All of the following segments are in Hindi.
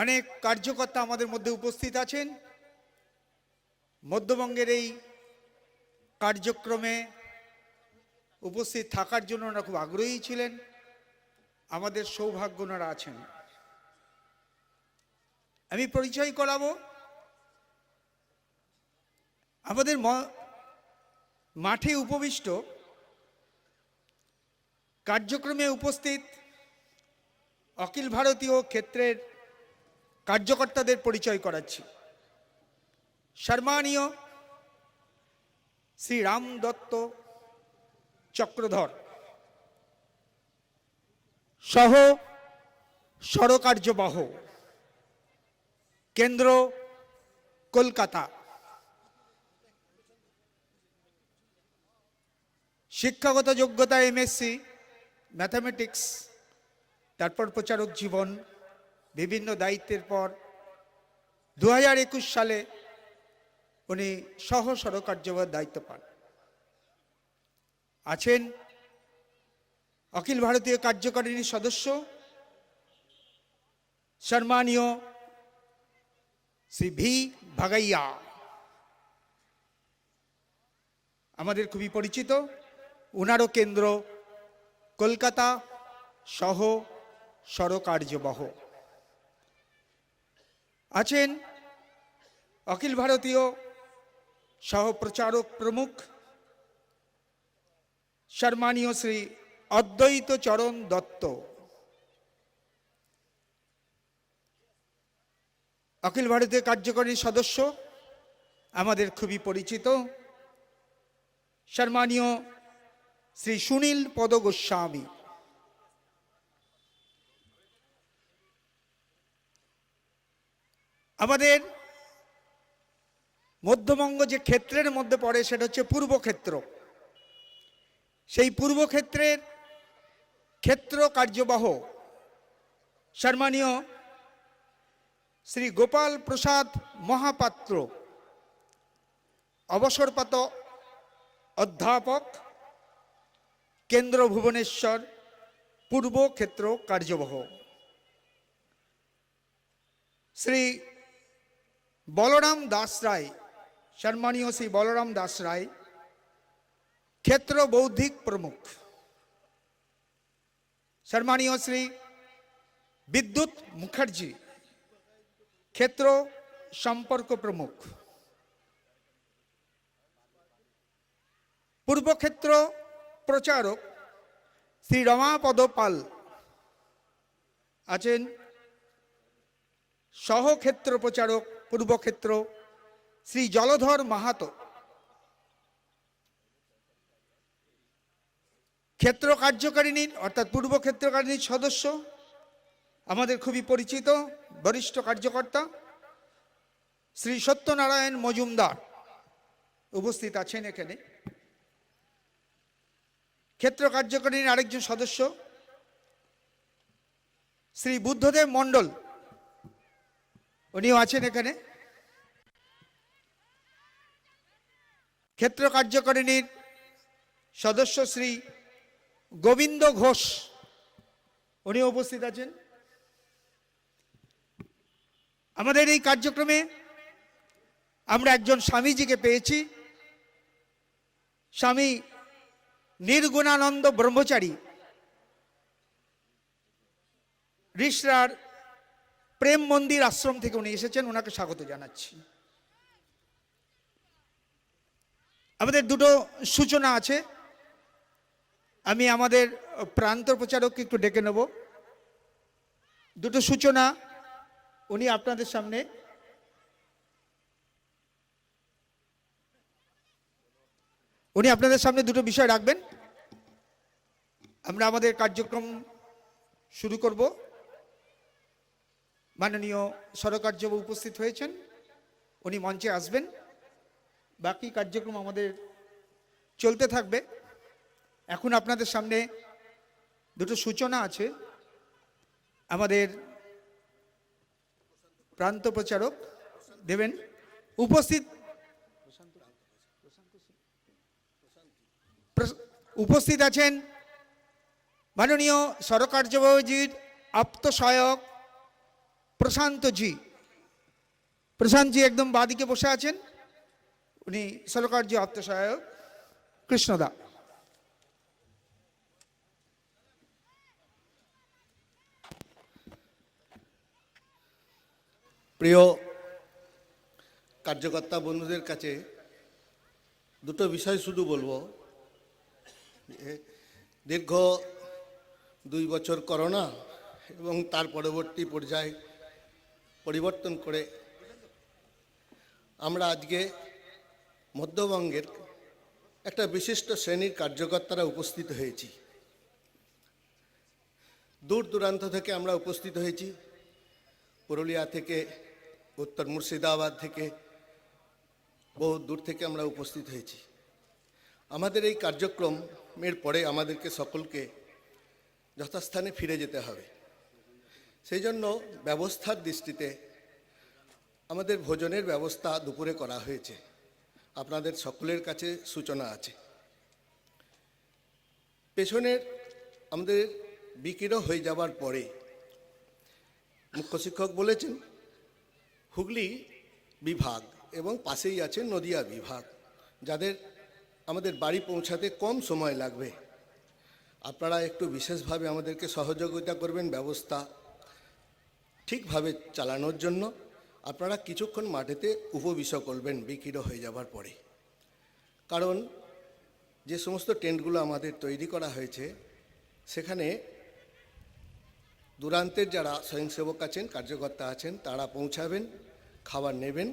অনেক কার্যকর্তা আমাদের মধ্যে উপস্থিত আছেন। মধ্যবঙ্গের এই কার্যক্রমে উপস্থিত থাকার জন্য ওনারা খুব আগ্রহী ছিলেন। আমাদের সৌভাগ্য ওনারা আছেন। আমি পরিচয় করাবো আমাদের মাঠে উপবিষ্ট কার্যক্রমে উপস্থিত অখিল ভারতীয় ক্ষেত্রের কার্যকর্তাদের পরিচয় করাচ্ছি। সম্মানীয় শ্রী রাম দত্ত চক্রধর সহ সরকার্যবাহ, কেন্দ্র কলকাতা। শিক্ষাগত যোগ্যতা এমএসসি ম্যাথামেটিক্স, তারপর প্রচারক জীবন, বিভিন্ন দায়িত্বের পর 2021 সালে উনি সহ সরকার্যবাহ দায়িত্ব পান। আছেন অখিল ভারতীয় কার্যকারিণী সদস্য সম্মানীয় শ্রী ভি ভাগাইয়া, আমাদের খুবই পরিচিত। ওনারও কেন্দ্র কলকাতা, সহ সরকার্যবাহ। আছেন অখিল ভারতীয় সহ প্রচারক প্রমুখ সম্মানীয় শ্রী অদ্বৈত চরণ দত্ত, অখিল ভারতীয় কার্যকরী সদস্য, আমাদের খুবই পরিচিত সম্মানীয় শ্রী সুনীল পদ গোস্বামী। আমাদের মধ্যবঙ্গ যে ক্ষেত্রের মধ্যে পড়ে সেটা হচ্ছে পূর্ব ক্ষেত্র। সেই পূর্ব ক্ষেত্রের ক্ষেত্র কার্যবাহ সম্মানীয় শ্রী গোপাল প্রসাদ মহাপাত্র, অবসরপ্রাপ্ত অধ্যাপক, কেন্দ্র ভুবনেশ্বর, পূর্ব ক্ষেত্র কার্যবাহ। শ্রী বলরাম দাস রায়, সম্মানীয় শ্রী বলরাম দাস রায়, ক্ষেত্র বৌদ্ধিক প্রমুখ। সম্মানীয় শ্রী বিদ্যুৎ মুখার্জি, ক্ষেত্র সম্পর্ক প্রমুখ। পূর্বক্ষেত্র প্রচারক শ্রী রমাপদ পাল আছেন, সহক্ষেত্র প্রচারক পূর্বক্ষেত্র শ্রী জলধর মাহাতো। ক্ষেত্র কার্যকারিণীর অর্থাৎ পূর্ব ক্ষেত্রকারিণীর সদস্য, আমাদের খুবই পরিচিত বরিষ্ঠ কার্যকর্তা শ্রী সত্যনারায়ণ মজুমদার উপস্থিত আছেন এখানে। ক্ষেত্র কার্যকারিণীর আরেকজন সদস্য শ্রী বুদ্ধদেব মণ্ডল, উনিও আছেন এখানে। ক্ষেত্র কার্যকারিণীর সদস্য শ্রী গোবিন্দ ঘোষ, উনিও উপস্থিত আছেন। আমাদের এই কার্যক্রমে আমরা একজন স্বামীজিকে পেয়েছি, স্বামী নির্গুণানন্দ ব্রহ্মচারী, রিষড়ার প্রেম মন্দির আশ্রম থেকে উনি এসেছেন, ওনাকে স্বাগত জানাচ্ছি। আমাদের দুটো সূচনা আছে, আমি আমাদের প্রান্ত প্রচারককে একটু ডেকে নেব। দুটো সূচনা উনি আপনাদের সামনে দুটো বিষয় রাখবেন। আমরা আমাদের কার্যক্রম শুরু করব। মাননীয় সরকার্যবাহ উপস্থিত হয়েছেন, উনি মঞ্চে আসবেন। বাকি কার্যক্রম আমাদের চলতে থাকবে। এখন আপনাদের সামনে দুটো সূচনা আছে। আমাদের প্রান্ত প্রচারক দেবেন। উপস্থিত আছেন মাননীয় সরকার্যবাহজির আপ্তসহায়ক প্রশান্তজি। প্রশান্তজি একদম বাদিকে বসে আছেন, উনি সরকার্য আত্মসহায়ক কৃষ্ণদা। প্রিয় কার্যকর্তা বন্ধুদের কাছে দুটো বিষয় শুধু বলবো। দীর্ঘ 2 বছর করোনা এবং তার পরবর্তী পর্যায়ে পরিবর্তন করে আমরা আজকে মধ্যবঙ্গের একটা বিশিষ্ট শ্রেণীর কার্যকর্তারা উপস্থিত হয়েছি। দূর দূরান্ত থেকে আমরা উপস্থিত হয়েছি, পুরুলিয়া থেকে, উত্তর মুর্শিদাবাদ থেকে, বহু দূর থেকে আমরা উপস্থিত হয়েছি। আমাদের এই কার্যক্রমের পরে আমাদেরকে সকলকে যথাস্থানে ফিরে যেতে হবে। সেই জন্য ব্যবস্থার দৃষ্টিতে আমাদের ভোজনের ব্যবস্থা দুপুরে করা হয়েছে, আপনাদের সকলের কাছে সূচনা আছে। পেছনের আমাদের বিকিরণ হয়ে যাবার পরে মুখ্য শিক্ষক বলেছেন হুগলি বিভাগ এবং পাশেই আছে নদিয়া বিভাগ, যাদের আমাদের বাড়ি পৌঁছাতে কম সময় লাগবে। আপনারা একটু বিশেষভাবে আমাদেরকে সহযোগিতা করবেন ব্যবস্থা ঠিকভাবে চালানোর জন্য। আপনারা কিছুক্ষণ মাঠেতে উপবিষ্ট করবেন বিকিরণ হয়ে যাবার পরে, কারণ যে সমস্ত টেন্টগুলো আমাদের তৈরি করা হয়েছে সেখানে দূরান্তের যারা স্বয়ংসেবক আছেন, কার্যকর্তা আছেন, তারা পৌঁছাবেন, খাবার নেবেন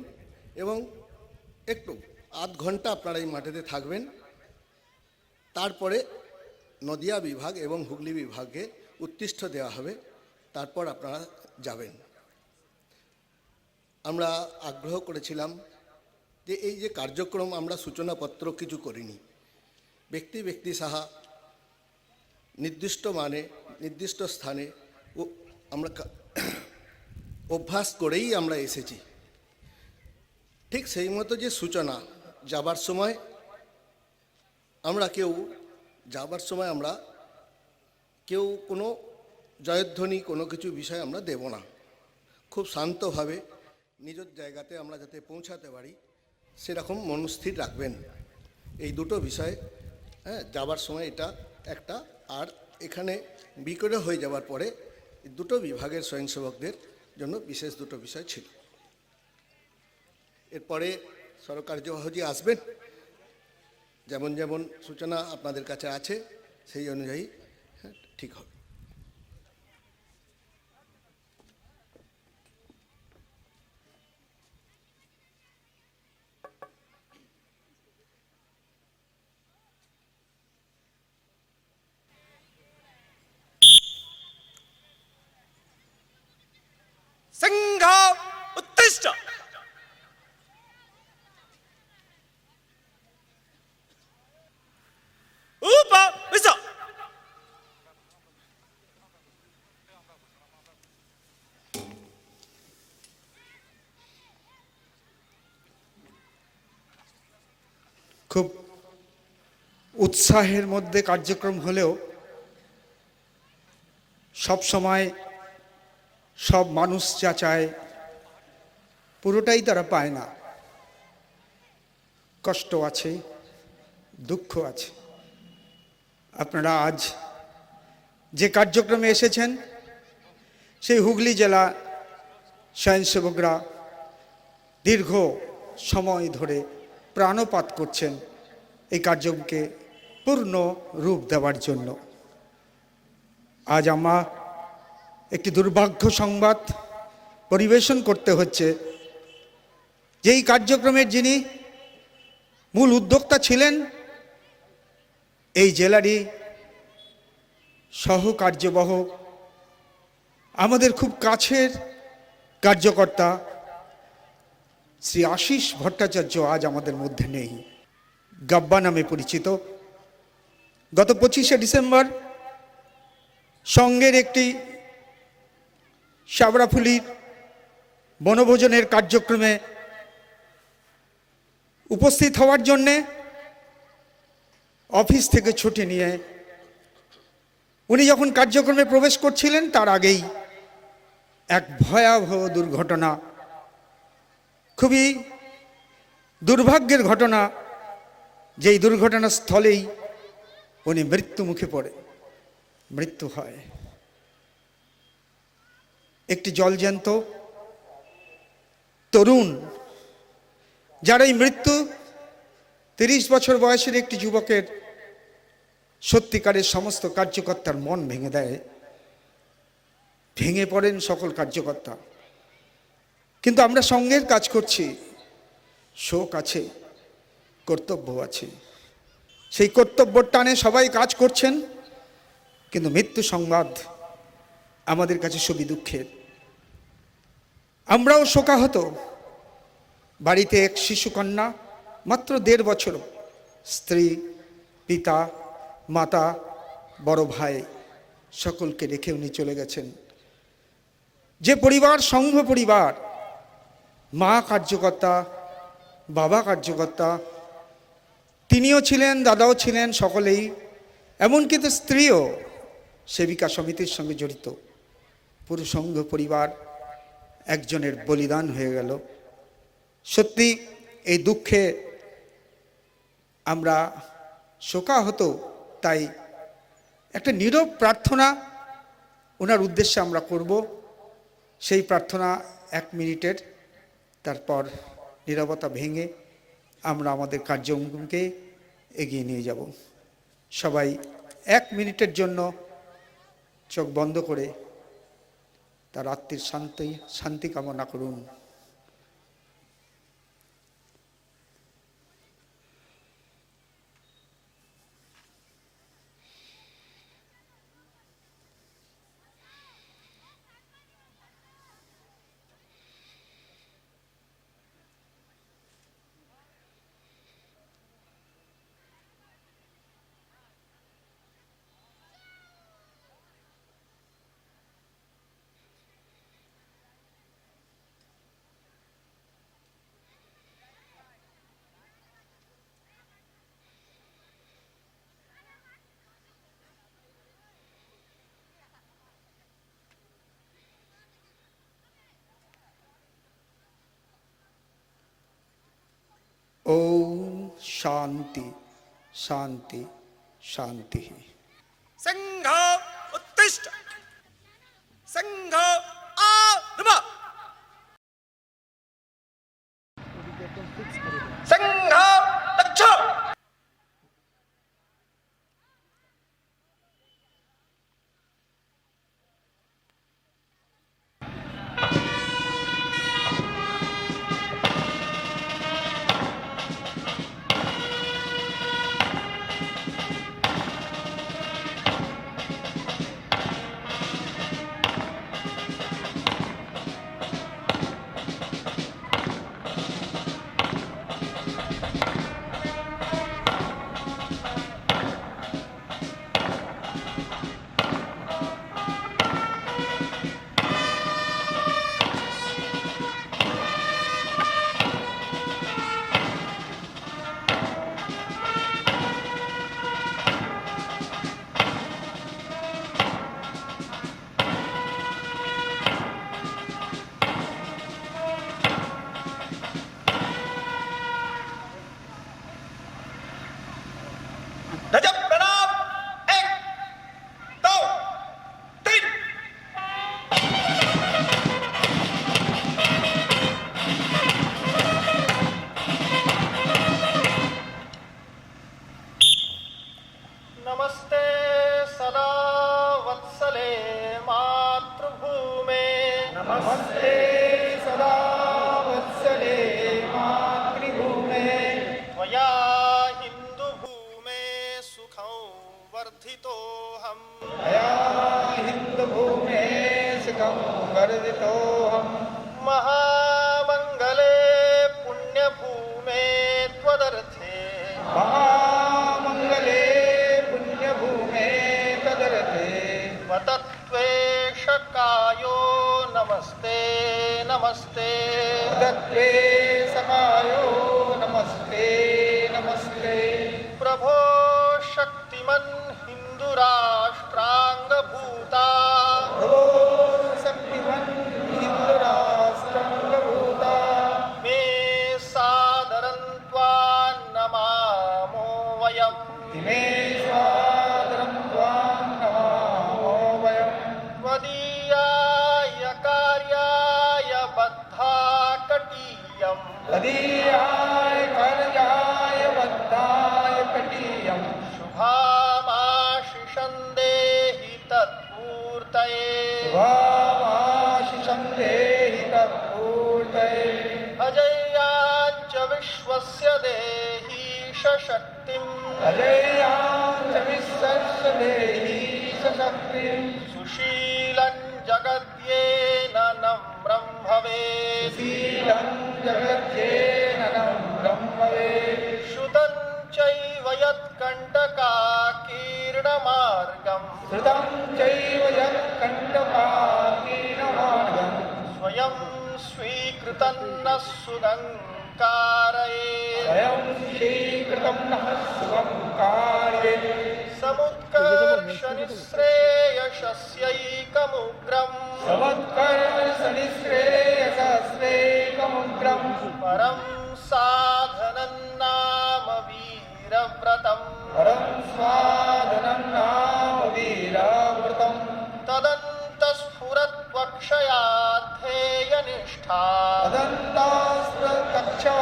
এবং একটু আধ ঘন্টা আপনারা এই মাঠেতে থাকবেন। তারপরে নদিয়া বিভাগ এবং হুগলি বিভাগে উৎকৃষ্ট দেওয়া হবে, তারপর আপনারা যাবেন। আমরা আগ্রহ করেছিলাম যে এই যে কার্যক্রম, আমরা সূচনাপত্র কিছু করিনি, ব্যক্তি সাহা নির্দিষ্ট মানে নির্দিষ্ট স্থানে আমরা অভ্যাস করেই আমরা এসেছি। ঠিক সেই মতো যে সূচনা যাবার সময় আমরা কেউ কোনো জয়ধ্বনি কোনো কিছু বিষয় আমরা দেব না। খুব শান্তভাবে নিজের জায়গাতে আমরা যাতে পৌঁছাতে পারি সেরকম মনস্থির রাখবেন। এই দুটো বিষয়, যাবার সময় এটা একটা, আর এখানে বিকিরণ হয়ে যাওয়ার পরে দুটো বিভাগের স্বয়ংসেবকদের জন্য বিশেষ দুটো বিষয় ছিল। এরপরে সরকার্যবাহী আসবেন, যেমন যেমন সূচনা আপনাদের কাছে আছে সেই অনুযায়ী ঠিক হবে। संघ उत्तिष्ठ। उपविश। খুব উৎসাহের মধ্যে কার্যক্রম হলেও সব সময় সব মানুষ যা চায় পুরোটাই তারা পায় না। কষ্ট আছে, দুঃখ আছে। আপনারা আজ যে কার্যক্রমে এসেছেন সেই হুগলি জেলা স্বয়ংসেবকরা দীর্ঘ সময় ধরে প্রাণপাত করছেন এই কার্যকে পূর্ণ রূপ দেওয়ার জন্য। আজ আমরা একটি দুর্ভাগ্য সংবাদ পরিবেশন করতে হচ্ছে যে এই কার্যক্রমের যিনি মূল উদ্যোক্তা ছিলেন এই জেলারই সহকার্যবাহ আমাদের খুব কাছের কার্যকর্তা শ্রী আশিস ভট্টাচার্য আজ আমাদের মধ্যে নেই। গাব্বা নামে পরিচিত। গত 25শে ডিসেম্বর সঙ্গের একটি সাবরাফুলির বনভোজনের কার্যক্রমে উপস্থিত হওয়ার জন্যে অফিস থেকে ছুটি নিয়ে উনি যখন কার্যক্রমে প্রবেশ করছিলেন তার আগেই এক ভয়াবহ দুর্ঘটনা, খুবই দুর্ভাগ্যের ঘটনা। যেই দুর্ঘটনার স্থলেই উনি মৃত্যু মুখে পড়ে, মৃত্যু হয়। একটি জলজ্যান্ত তরুণ, যার এই মৃত্যু 30 বছর বয়সের একটি যুবকের সত্যিকারের সমস্ত কার্যকর্তার মন ভেঙে দেয়, ভেঙে পড়েন সকল কার্যকর্তা। কিন্তু আমরা সঙ্গের কাজ করছি, শোক আছে, কর্তব্য আছে। সেই কর্তব্যর টানে সবাই কাজ করছেন, কিন্তু মৃত্যু সংবাদ আমাদের কাছে খুবই দুঃখের। আমরাও শোকাহত। বাড়িতে এক শিশুকন্যা, মাত্র 1.5 বছর, স্ত্রী, পিতা, মাতা, বড় ভাই সকলকে রেখে উনি চলে গেছেন। যে পরিবার, সংঘ পরিবার, মা কার্যকর্তা, বাবা কার্যকর্তা, তিনিও ছিলেন, দাদাও ছিলেন, সকলেই, এমনকি তো স্ত্রীও সেবিকা সমিতির সঙ্গে জড়িত। পুরো সংঘ পরিবার একজনের বলিদান হয়ে গেল। সত্যি এই দুঃখে আমরা শোকাহত। তাই একটা নীরব প্রার্থনা ওনার উদ্দেশ্যে আমরা করব। সেই প্রার্থনা 1 মিনিটের, তারপর নীরবতা ভেঙে আমরা আমাদের কার্যক্রমকে এগিয়ে নিয়ে যাব। সবাই 1 মিনিটের জন্য চোখ বন্ধ করে তার আত্মার শান্তি কামনা করুন। ओम शांति शांति शांति। संघ उत्तिष्ठ, संघ आरंभ, संघ लक्ष्य। ध्वज प्रणाम, 1 2 3। नमस्ते सदा वत्सले मातृभूमे, नमस्ते सदा वत्सले मातृभूमे, त्वया हिन्दुभूमे सुखं वर्धितोऽहम्। मया हिन्दुभूमे सुखं वर्धितोऽहम्। महामङ्गले पुण्यभूमे त्वदर्थे, महामङ्गले पुण्यभूमे तदर्थे, वतत्वेष कायो नमस्ते नमस्ते। तत्त्वे समायो नमस्ते नमस्ते। प्रभो शक्तिमन् हिन्दुराष्ट्राङ्गभूता, प्रभो शक्तिमन् तदीयाय कर्याय बद्धाय कटीयम् शुभामाशिषं देहि तत्पूर्तये शुभामाशिषं देहि तत्पूर्तये अजय्याच्च विश्वस्य देहि शक्तिम् अजय्यां च विश्वस्य देहि सशक्तिम् सुशीलं जगद्येन नम्रं भवेत् शीलं जगत्येन नम्रं भवेत् श्रुतं चैव यत्कण्टकाकीर्णमार्गम् श्रुतं चैव यत्कण्टकाकीर्णमार्गम् स्वयं स्वीकृतं नः सुगं कारयेत् स्वयं शीकृतं नः सुखं कारयेत् समुत्कर्षनिःश्रेयसस्यैकमुग्रम् समत्कर्षनिःश्रेयसस्यैकमुग्रम् परं साधनं नाम वीरव्रतम् परं स्वाधनं नाम वीरावृतम् तदन्तस्फुरत्वक्षयाध्येयनिष्ठा तदन्तास्त्रकक्षा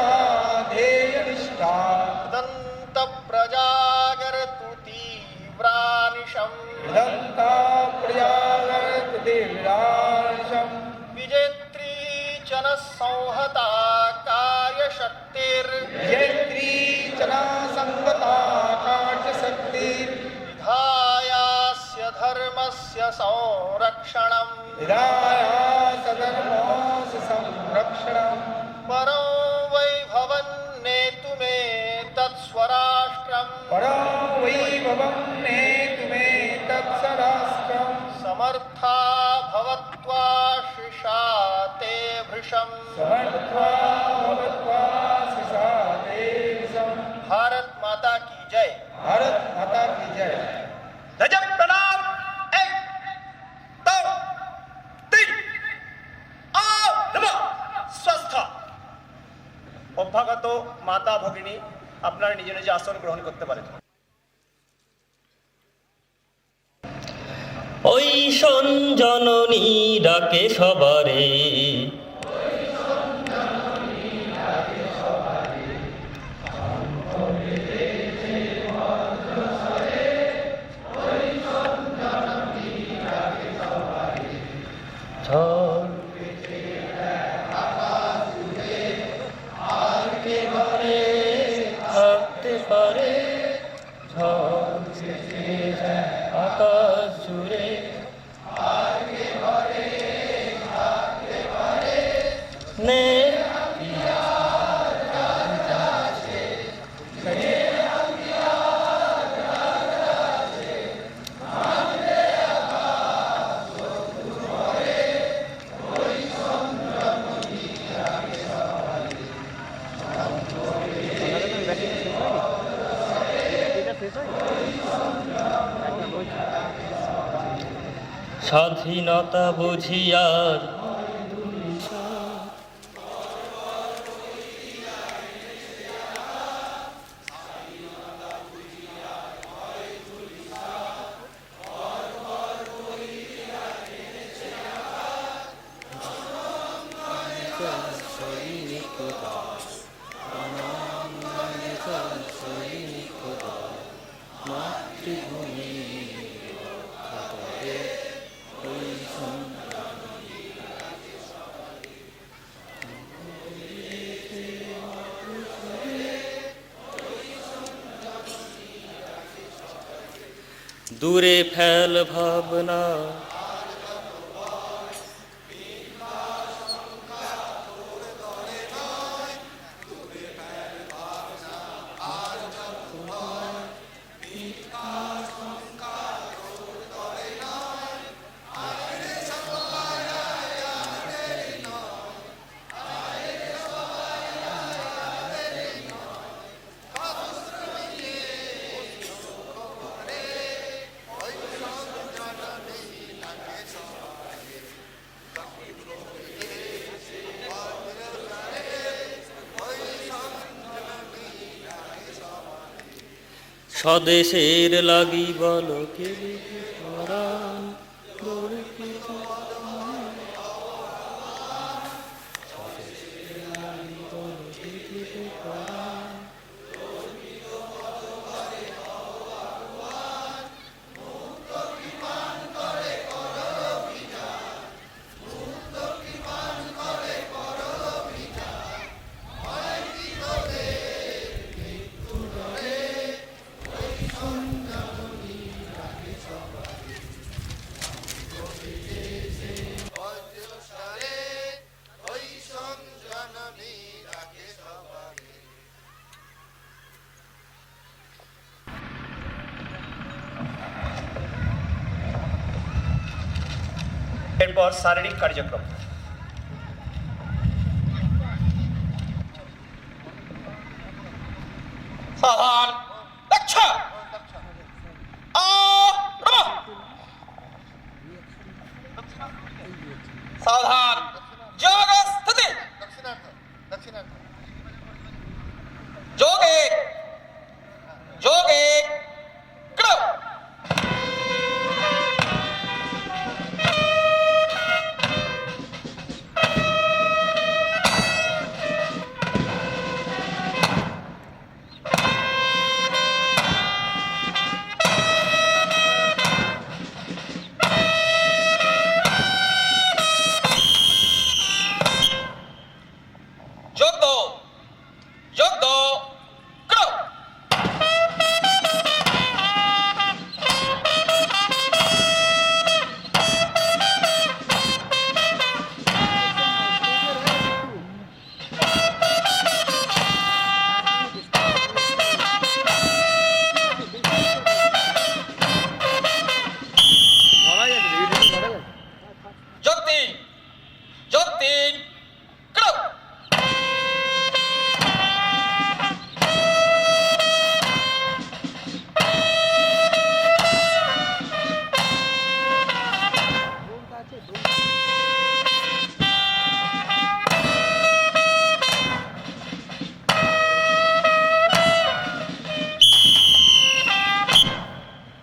ध्येयनिष्ठा तदन्तप्रजागर्तु तीव्रानिशम् दन्ता प्रजागर्तु दिव्यानिशम् विजेत्री च नः संहता कार्यशक्तिर्विधायास्य जयत्री जना संगता कार्यशक्तिर् धर्मस्य संरक्षणम् विधाया सधर्मस्य संरक्षणम् परो वैभवन्नेतुमे तत्स्वराष्ट्रम् परं वैभवं नेतुमे तत्सराष्ट्रम् समर्था भवत्वाशिषा ते भृशम् समर्था भवत्वा शिषा देशम्। भारत माता की जय। भारत माता की जय। गजब प्रणाम। 1 2 3 आओ नमः स्वस्थ। অভ্যাগত মাতা ভগিনী আপনারা নিজ নিজ আসন গ্রহণ করতে পারেন। ওই সঞ্জননী ডাকে সবারে, থাকতে পারে আকাশ জুড়ে, নে স্বাধীনতা বুঝিয়ার দূরে ফেল ভাবনা, স্বদেশের লাগি বলো কে পরাণ, স্বদেশের লাগি বলো কে এরপর শারীরিক কার্যক্রম। সাবধান, আচ্ছা सावधान, योग स्थिति, जोगे जोगे करो। जोग दो करो। जोग तीन करो।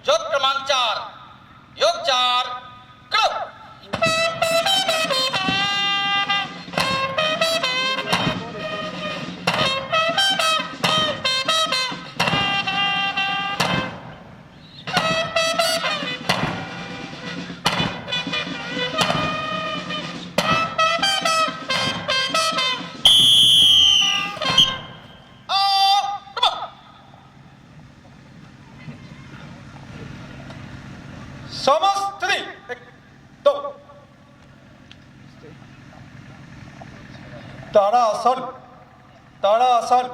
जोग क्रमांक 4, योग 4 करो। समस्थिति, 1 2 ताड़ासन, ताड़ासन।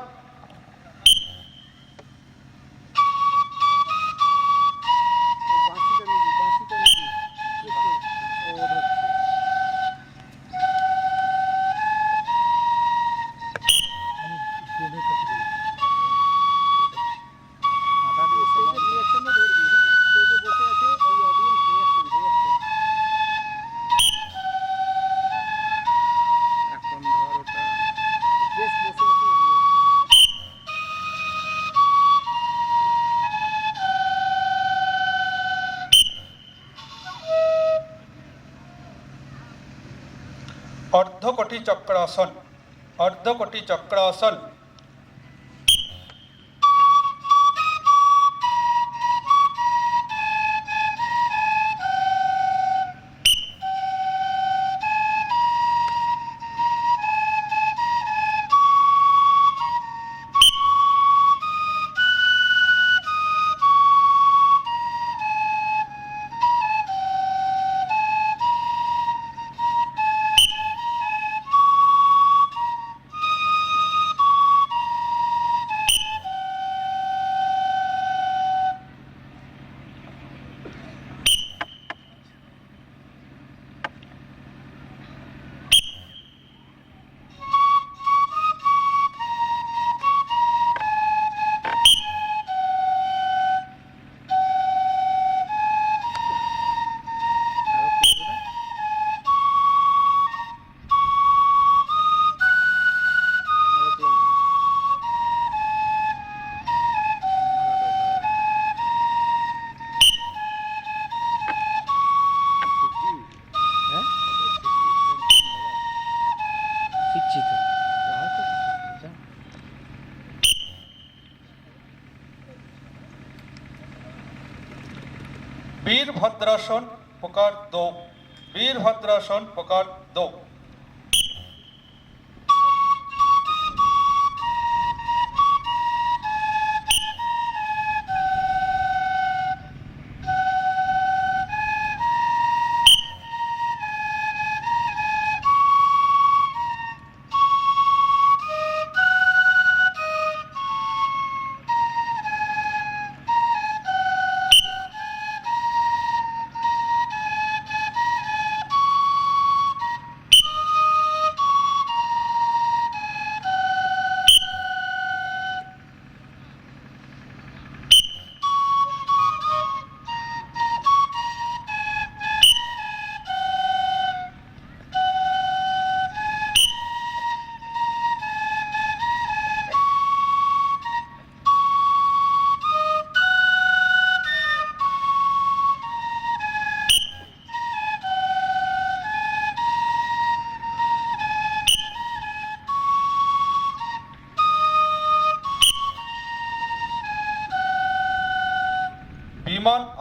अर्धकोटि चक्रासन, अर्धकोटि चक्रासन। वीरभद्रासन प्रकार 2, वीरभद्रासन प्रकार 2।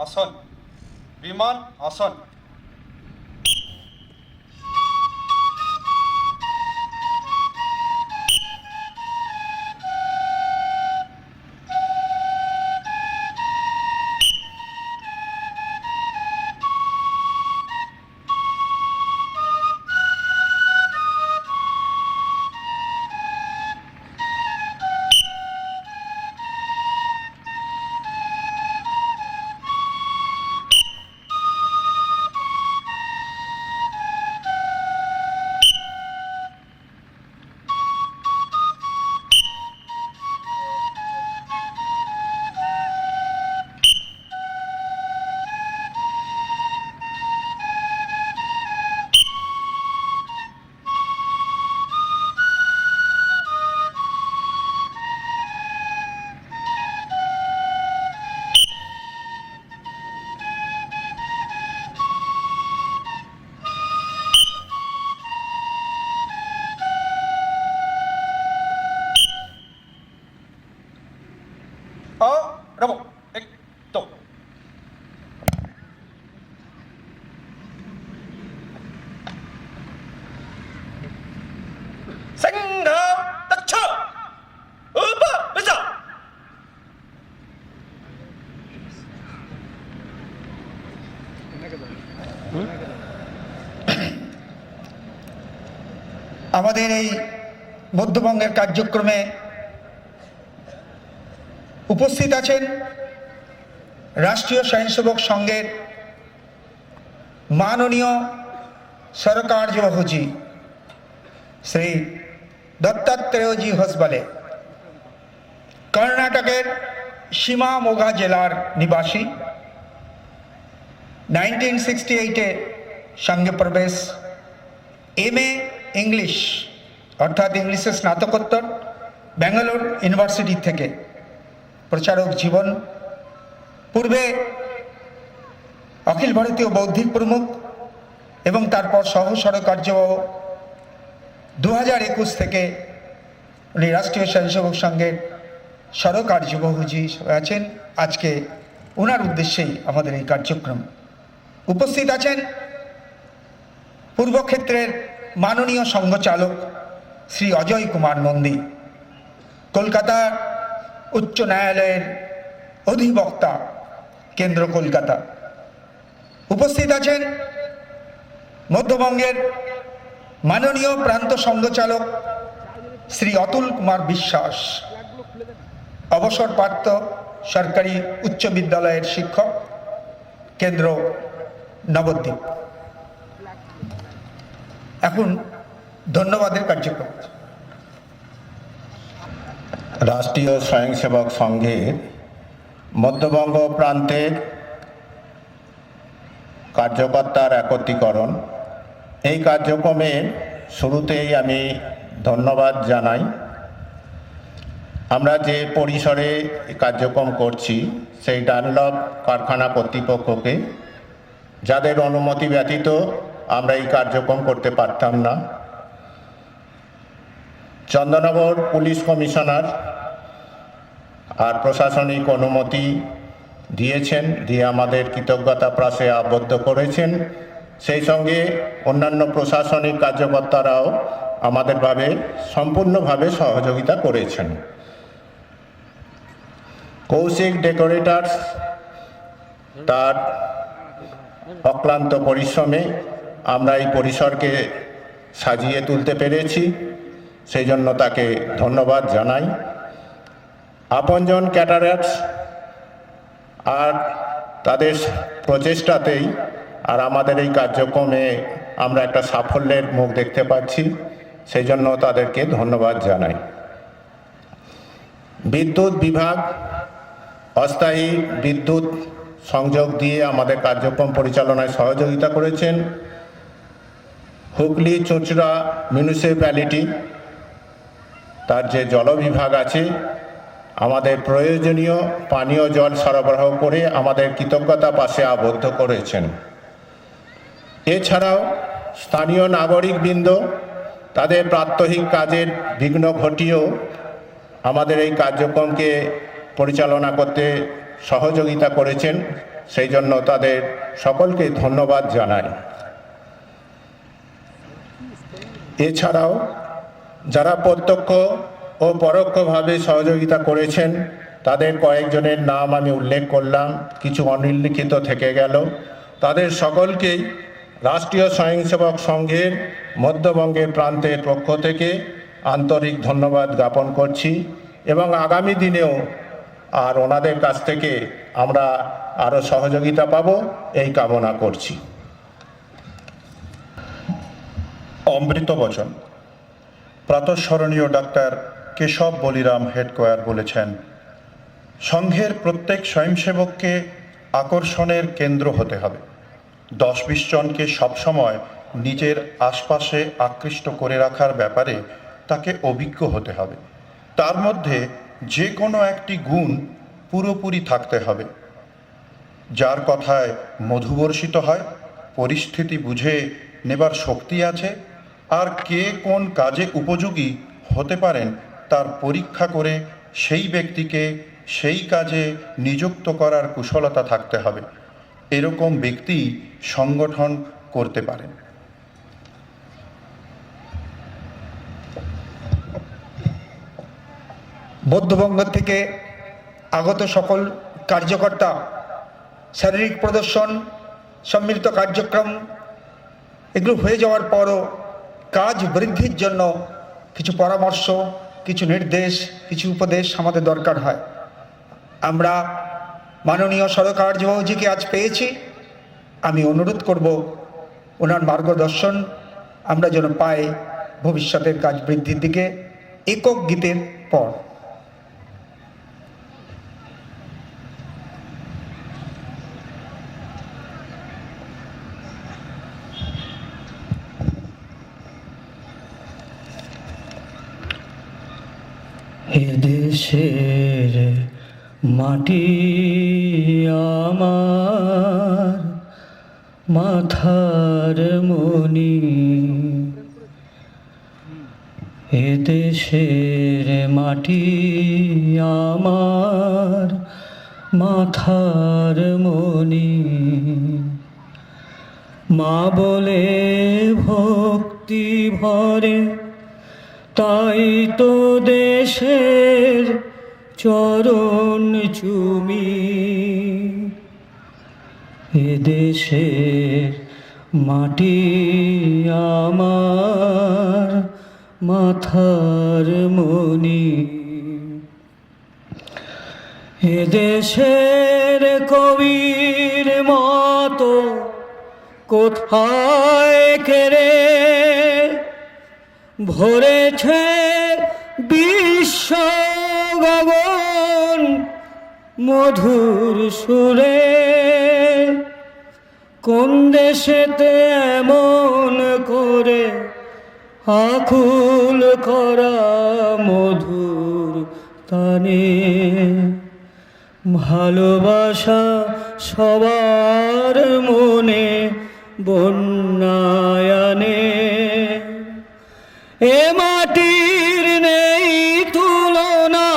আসন। বিমান আসন। রব এক তো সংঘ তচ্ছ উপবিজ। আমাদের এই মধ্যবঙ্গের কার্যক্রমে উপস্থিত আছেন রাষ্ট্রীয় স্বয়ংসেবক সংঘের মাননীয় সরকারজী শ্রী দত্তাত্রেয়জি হোসবালে, কর্ণাটকের শিমামোগা জেলার নিবাসী, 1968-এ সঙ্গে প্রবেশ, MA ইংলিশ অর্থাৎ ইংলিশে স্নাতকোত্তর ব্যাঙ্গালোর ইউনিভার্সিটি থেকে, প্রচারক জীবন, পূর্বে অখিল ভারতীয় বৌদ্ধিক প্রমুখ এবং তারপর সহ সরকার্য 2021 থেকে উনি রাষ্ট্রীয় স্বয়ংসেবক সংঘের সরকার্যবাহী আছেন। আজকে ওনার উদ্দেশ্যেই আমাদের এই কার্যক্রম। উপস্থিত আছেন পূর্বক্ষেত্রের মাননীয় সংঘচালক শ্রী অজয় কুমার নন্দী, কলকাতা উচ্চ ন্যায়ালয়ের অধিবক্তা কেন্দ্র কলকাতা। উপস্থিত আছেন মধ্যবঙ্গের মাননীয় প্রান্ত সংঘচালক শ্রী অতুল কুমার বিশ্বাস, অবসরপ্রাপ্ত সরকারি উচ্চ বিদ্যালয়ের শিক্ষক কেন্দ্র নবদ্বীপ। এখন ধন্যবাদের কার্যক্রম। রাষ্ট্রীয় স্বয়ংসেবক সংঘের মধ্যবঙ্গ প্রান্তের কার্যকর্তার একত্রীকরণ, এই কার্যক্রমের শুরুতেই আমি ধন্যবাদ জানাই। আমরা যে পরিসরে কার্যক্রম করছি সেই ডানলপ কারখানা কর্তৃপক্ষকে, যাদের অনুমতি ব্যতীত আমরা এই কার্যক্রম করতে পারতাম না। চন্দননগর পুলিশ কমিশনার আর প্রশাসনিক অনুমতি দিয়েছেন, দিয়ে আমাদের কৃতজ্ঞতা প্রাসে আবদ্ধ করেছেন। সেই সঙ্গে অন্যান্য প্রশাসনিক কার্যকর্তারাও আমাদেরভাবে সম্পূর্ণভাবে সহযোগিতা করেছেন। কৌশিক ডেকোরেটার্স তার অক্লান্ত পরিশ্রমে আমরা এই পরিসরকে সাজিয়ে তুলতে পেরেছি, সেই জন্য তাকে ধন্যবাদ জানাই। আপনজন ক্যাটারার্স আর তাদের প্রচেষ্টাতেই আর আমাদের এই কার্যক্রমে আমরা একটা সাফল্যের মুখ দেখতে পাচ্ছি, সেই জন্য তাদেরকে ধন্যবাদ জানাই। বিদ্যুৎ বিভাগ অস্থায়ী বিদ্যুৎ সংযোগ দিয়ে আমাদের কার্যক্রম পরিচালনায় সহযোগিতা করেছেন। হুগলি চুঁচুড়া মিউনিসিপ্যালিটি তার যে জল বিভাগ আছে আমাদের প্রয়োজনীয় পানীয় জল সরবরাহ করে আমাদের কৃতজ্ঞতা পাশে আবদ্ধ করেছেন। এছাড়াও স্থানীয় নাগরিকবৃন্দ তাদের প্রাত্যহিক কাজের বিঘ্ন ঘটিয়েও আমাদের এই কার্যক্রমকে পরিচালনা করতে সহযোগিতা করেছেন, সেই জন্য তাদের সকলকে ধন্যবাদ জানাই। এছাড়াও যারা প্রত্যক্ষ ও পরোক্ষভাবে সহযোগিতা করেছেন তাদের কয়েকজনের নাম আমি উল্লেখ করলাম, কিছু অনির্লিখিত থেকে গেল। তাদের সকলকেই রাষ্ট্রীয় স্বয়ংসেবক সংঘের মধ্যবঙ্গের প্রান্তের পক্ষ থেকে আন্তরিক ধন্যবাদ জ্ঞাপন করছি এবং আগামী দিনেও আর ওনাদের কাছ থেকে আমরা আরও সহযোগিতা পাব এই কামনা করছি। অমৃত বচন। প্রাতঃস্মরণীয় ডাক্তার কেশব বলিরাম হেডকোয়ার বলেছেন, সংঘের প্রত্যেক স্বয়ংসেবককে আকর্ষণের কেন্দ্র হতে হবে। 10-20 জনকে সবসময় নিজের আশপাশে আকৃষ্ট করে রাখার ব্যাপারে তাকে অভিজ্ঞ হতে হবে। তার মধ্যে যে কোনো একটি গুণ পুরোপুরি থাকতে হবে। যার কথায় মধুবর্ষিত হয়, পরিস্থিতি বুঝে নেবার শক্তি আছে, আর কে কোন কাজে উপযোগী হতে পারেন তার পরীক্ষা করে সেই ব্যক্তিকে সেই কাজে নিযুক্ত করার কুশলতা থাকতে হবে। এরকম ব্যক্তি সংগঠন করতে পারেন। মধ্যবঙ্গ থেকে আগত সকল কার্যকর্তা শারীরিক প্রদর্শন, সম্মিলিত কার্যক্রম এগুলো হয়ে যাওয়ার পরও কাজ বৃদ্ধির জন্য কিছু পরামর্শ, কিছু নির্দেশ, কিছু উপদেশ আমাদের দরকার হয়। আমরা মাননীয় সরকারবাবুজিকে আজ পেয়েছি। আমি অনুরোধ করব ওনার মার্গদর্শন আমরা যেন পাই ভবিষ্যতের কাজ বৃদ্ধির দিকে। একক গীতের পর এদেশের মাটি আমার মাথার মণি, এদেশের মাটি আমার মাথার মণি, মা বলে ভক্তি ভরে তাই তো দেশের চরণ চুমি, এদেশের মাটি আমার মাথার মণি, এদেশের কবির মতো কোথায় কেড়ে ভরেছে বিশ্ব গগন মধুর সুরে, কোন দেশেতে এমন করে আকুল করা মধুর তানে, ভালোবাসা সবার মনে বন্যায়নে, এ মাটির নেই তুলনা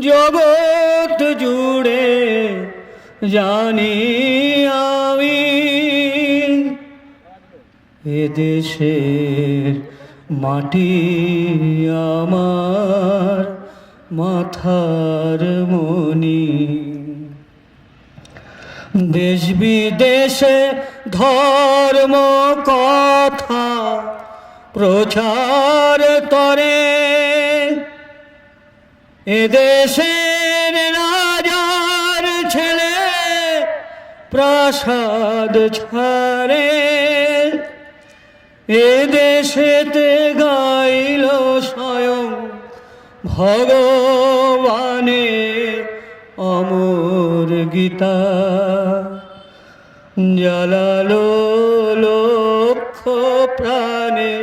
জগৎ জুড়ে জানি আমি, এদেশের মাটি আমার মাথার মণি, দেশ বিদেশে ধর্ম কথা প্রচার তরে, এদেশের রাজার ছেলে প্রাসাদ ছাড়ে, এদেশেতে গাইল স্বয়ং ভগবানে অমর গীতা, জ্বালালো লক্ষ প্রাণে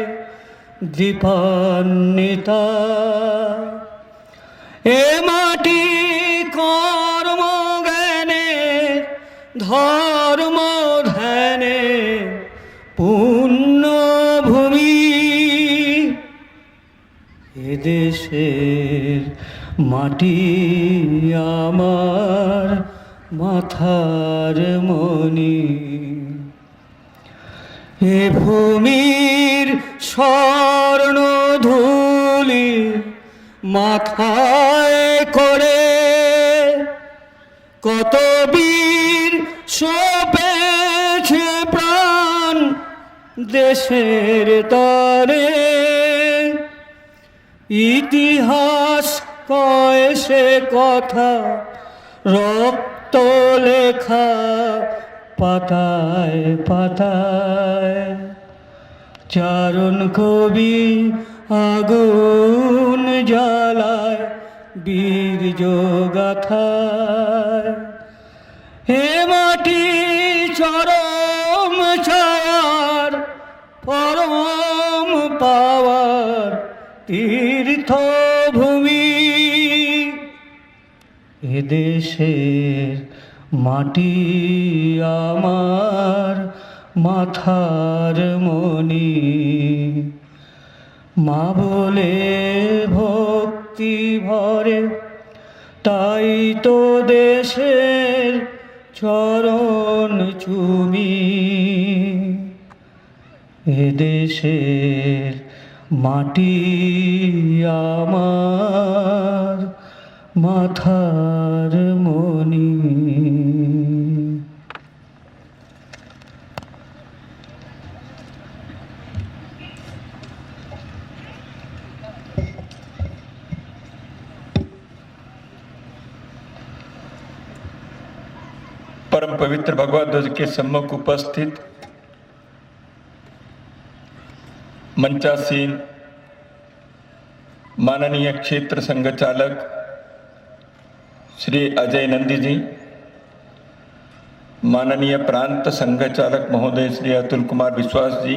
দীপান্বিতা, এ মাটি কর্ম জ্ঞানে ধর্ম ধ্যানে পুণ্য ভূমি, এদেশের মাটি আমার মাথার মণি। এ ভূমির স্বর্ণ ধূলি মাথায় করে কত বীর সপেছে প্রাণ দেশের তরে। ইতিহাস কয় সে কথা রক্ত লেখা পাতায় পাতায়। চারণ কবি আগুন জ্বালায় বীর্য গাথায়। হে মাটি চরম ছায়ার পরম পাওয়ার তীর্থভূমি। এদেশের মাটি আমার মাথার মণি। মা বলে ভক্তি ভরে তাই তো দেশের চরণ চুমি। এদেশের মাটি আমার মাথার মণি। परम पवित्र भगवत ध्वज के सम्मुख उपस्थित मंचासीन माननीय क्षेत्र संघ चालक श्री अजय नंदी जी, माननीय प्रांत संघ चालक महोदय श्री अतुल कुमार विश्वास जी,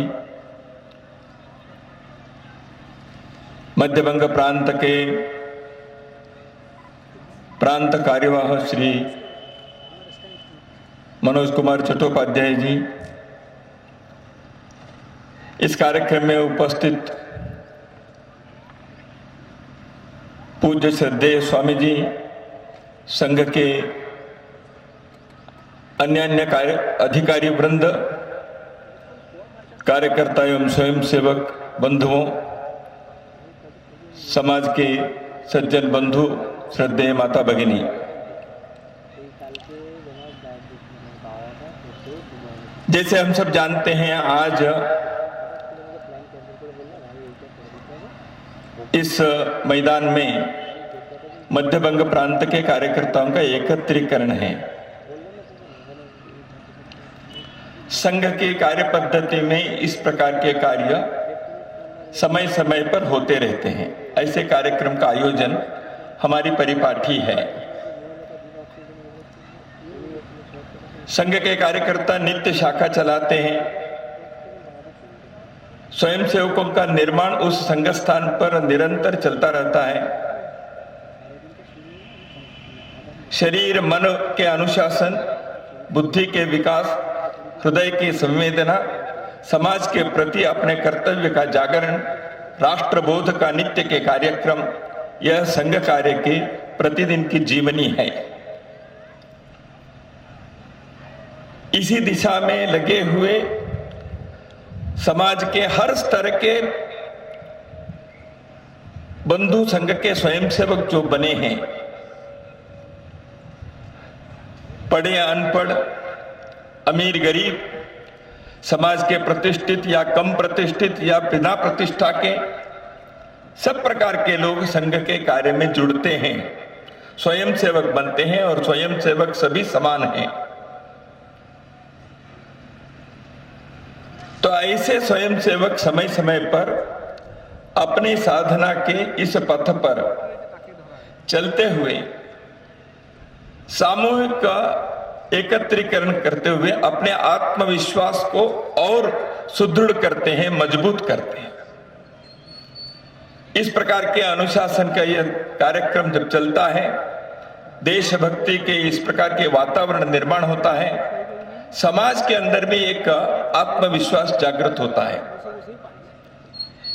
मध्यबंग प्रांत के प्रांत कार्यवाह श्री मनोज कुमार चट्टोपाध्याय जी, इस कार्यक्रम में उपस्थित पूज्य श्रद्धेय स्वामी जी, संघ के अन्य अधिकारी वृंद, कार्यकर्ता एवं स्वयंसेवक बंधुओं, समाज के सज्जन बंधु, श्रद्धेय माता भगिनी, जैसे हम सब जानते हैं आज इस मैदान में मध्यबंग प्रांत के कार्यकर्ताओं का एकत्रीकरण है। संघ की कार्य पद्धति में इस प्रकार के कार्य समय समय पर होते रहते हैं। ऐसे कार्यक्रम का आयोजन हमारी परिपाठी है। संघ के कार्यकर्ता नित्य शाखा चलाते हैं। स्वयंसेवकों का निर्माण उस संघ स्थान पर निरंतर चलता रहता है। शरीर मन के अनुशासन, बुद्धि के विकास, हृदय की संवेदना, समाज के प्रति अपने कर्तव्य का जागरण, राष्ट्रबोध का नित्य के कार्यक्रम, यह संघ कार्य के प्रतिदिन की जीवनी है। इसी दिशा में लगे हुए समाज के हर स्तर के बंधु संघ के स्वयंसेवक जो बने हैं, पढ़े अनपढ़, अमीर गरीब, समाज के प्रतिष्ठित या कम प्रतिष्ठित या बिना प्रतिष्ठा के, सब प्रकार के लोग संघ के कार्य में जुड़ते हैं, स्वयंसेवक बनते हैं और स्वयंसेवक सभी समान हैं। तो ऐसे स्वयंसेवक समय समय पर अपनी साधना के इस पथ पर चलते हुए सामूहिक एकत्रीकरण करते हुए अपने आत्मविश्वास को और सुदृढ़ करते हैं, मजबूत करते हैं। इस प्रकार के अनुशासन का यह कार्यक्रम जब चलता है, देशभक्ति के इस प्रकार के वातावरण निर्माण होता है, समाज के अंदर भी एक आत्मविश्वास जागृत होता है।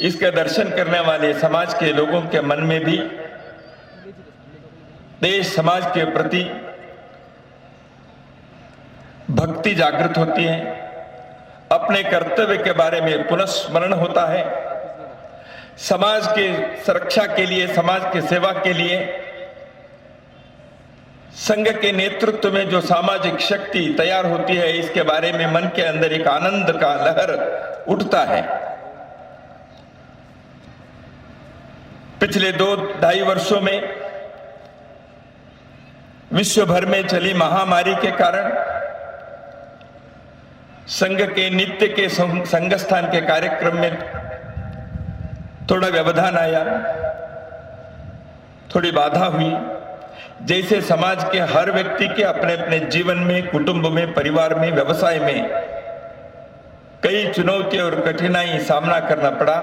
इसके दर्शन करने वाले समाज के लोगों के मन में भी देश समाज के प्रति भक्ति जागृत होती है, अपने कर्तव्य के बारे में पुनस्मरण होता है, समाज के सुरक्षा के लिए, समाज की सेवा के लिए संघ के नेतृत्व में जो सामाजिक शक्ति तैयार होती है, इसके बारे में मन के अंदर एक आनंद का लहर उठता है। पिछले 2-2.5 वर्षों में विश्व भर में चली महामारी के कारण संघ के नित्य के संघ स्थान के कार्यक्रम में थोड़ा व्यवधान आया, थोड़ी बाधा हुई। जैसे समाज के हर व्यक्ति के अपने अपने जीवन में, कुटुंब में, परिवार में, व्यवसाय में कई चुनौतियां और कठिनाई सामना करना पड़ा,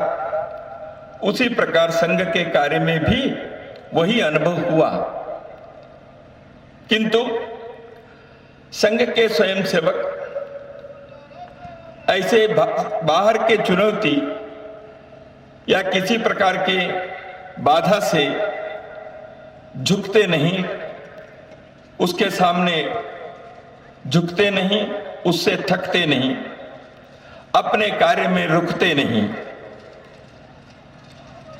उसी प्रकार संघ के कार्य में भी वही अनुभव हुआ। किंतु संघ के स्वयंसेवक ऐसे बाहर के चुनौती या किसी प्रकार के बाधा से झुकते नहीं, उसके सामने झुकते नहीं, उससे थकते नहीं, अपने कार्य में रुकते नहीं।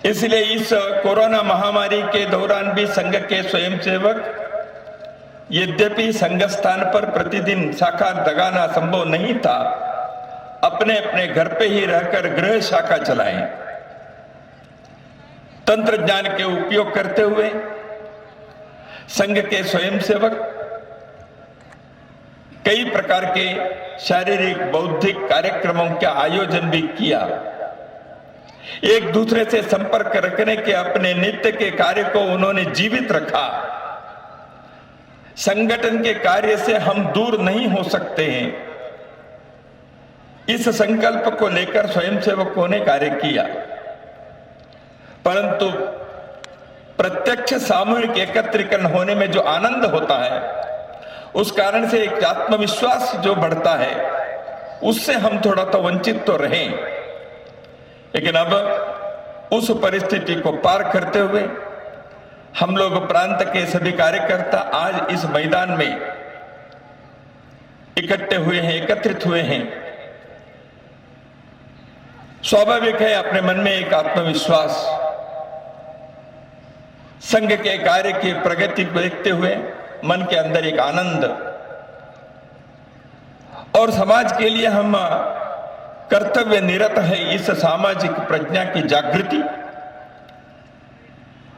इसलिए इस कोरोना महामारी के दौरान भी संघ के स्वयंसेवक यद्यपि संघ स्थान पर प्रतिदिन शाखा लगाना संभव नहीं था, अपने अपने घर पे ही रहकर गृह शाखा चलाएं। तंत्र ज्ञान के उपयोग करते हुए संघ के स्वयंसेवक कई प्रकार के शारीरिक बौद्धिक कार्यक्रमों का आयोजन भी किया। एक दूसरे से संपर्क रखने के अपने नित्य के कार्य को उन्होंने जीवित रखा। संगठन के कार्य से हम दूर नहीं हो सकते हैं, इस संकल्प को लेकर स्वयंसेवकों ने कार्य किया। परंतु प्रत्यक्ष सामूहिक एकत्रीकरण होने में जो आनंद होता है, उस कारण से एक आत्मविश्वास जो बढ़ता है, उससे हम थोड़ा तो वंचित तो रहें। लेकिन अब उस परिस्थिति को पार करते हुए हम लोग प्रांत के सभी कार्यकर्ता आज इस मैदान में इकट्ठे हुए हैं, एकत्रित हुए हैं। स्वाभाविक है अपने मन में एक आत्मविश्वास, संघ के कार्य की प्रगति को देखते हुए मन के अंदर एक आनंद, और समाज के लिए हम कर्तव्य निरत है, इस सामाजिक प्रज्ञा की जागृति,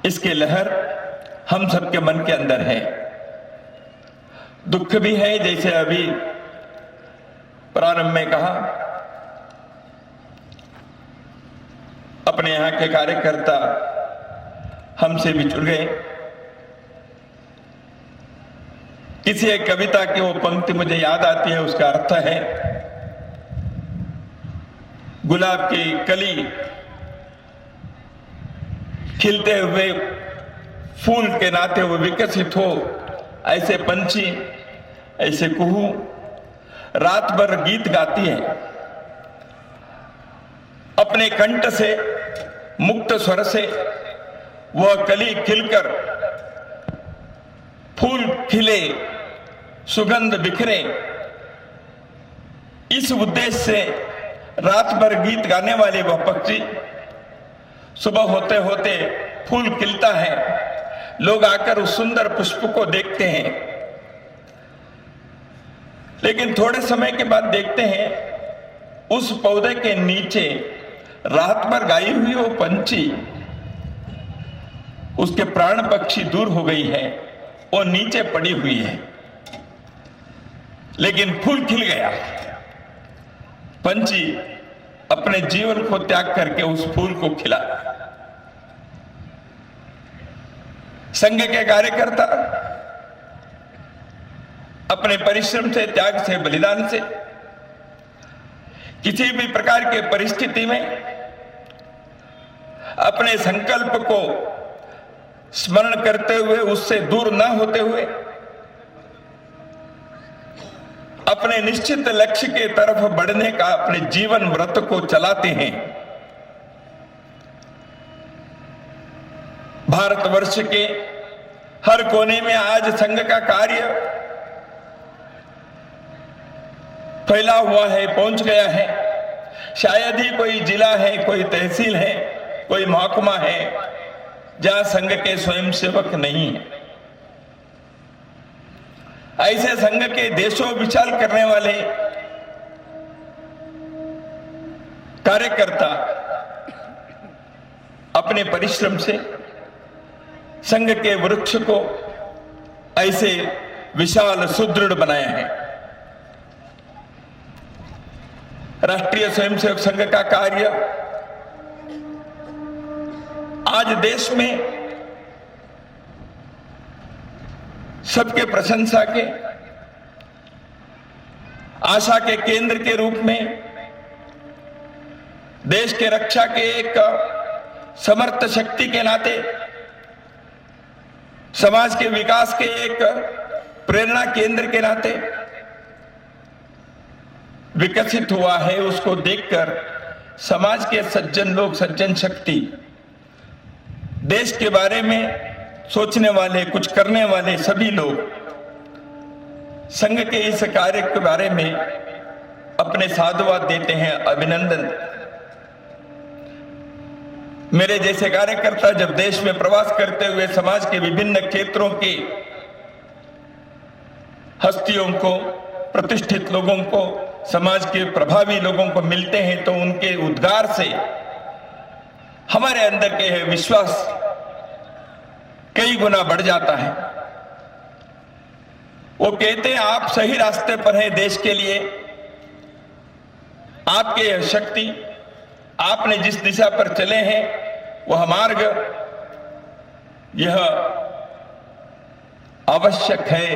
इसके लहर हम सबके मन के अंदर है। दुख भी है, जैसे अभी प्रारंभ में कहा, अपने यहां के कार्यकर्ता हमसे बिछुड़ गए। किसी एक कविता की वो पंक्ति मुझे याद आती है, उसका अर्थ है, गुलाब की कली खिलते हुए फूल के नाते वो विकसित हो, ऐसे पंछी, ऐसे कुहू रात भर गीत गाती है। अपने कंठ से, मुक्त स्वर से वह कली खिलकर फूल खिले, सुगंध बिखरे, इस उद्देश्य से रात भर गीत गाने वाले वह पक्षी सुबह होते होते फूल खिलता है, लोग आकर उस सुंदर पुष्प को देखते हैं। लेकिन थोड़े समय के बाद देखते हैं उस पौधे के नीचे रात भर गाई हुई वो पंछी, उसके प्राण पक्षी दूर हो गई है, वो नीचे पड़ी हुई है। लेकिन फूल खिल गया, पंछी अपने जीवन को त्याग करके उस फूल को खिला। संघ के कार्यकर्ता अपने परिश्रम से, त्याग से, बलिदान से किसी भी प्रकार के परिस्थिति में अपने संकल्प को स्मरण करते हुए, उससे दूर न होते हुए अपने निश्चित लक्ष्य के तरफ बढ़ने का अपने जीवन व्रत को चलाते हैं। भारतवर्ष के हर कोने में आज संघ का कार्य फैला हुआ है, पहुंच गया है। शायद ही कोई जिला है, कोई तहसील है, कोई महकमा है जहां संघ के स्वयंसेवक नहीं है। ऐसे संघ के देशों विशाल करने वाले कार्यकर्ता अपने परिश्रम से संघ के वृक्ष को ऐसे विशाल सुदृढ़ बनाया है। राष्ट्रीय स्वयंसेवक संघ का कार्य आज देश में सबके प्रशंसा के, आशा के केंद्र के रूप में, देश के रक्षा के एक समर्थ शक्ति के नाते, समाज के विकास के एक प्रेरणा केंद्र के नाते विकसित हुआ है। उसको देखकर समाज के सज्जन लोग, सज्जन शक्ति, देश के बारे में सोचने वाले, कुछ करने वाले सभी लोग संघ के इस कार्य के बारे में अपने साधुवाद देते हैं, अभिनंदन। मेरे जैसे कार्यकर्ता जब देश में प्रवास करते हुए समाज के विभिन्न क्षेत्रों के हस्तियों को, प्रतिष्ठित लोगों को, समाज के प्रभावी लोगों को मिलते हैं तो उनके उद्गार से हमारे अंदर के विश्वास कई गुना बढ़ जाता है। वो कहते हैं आप सही रास्ते पर हैं देश के लिए, आपके यह शक्ति, आपने जिस दिशा पर चले हैं वह मार्ग यह आवश्यक है।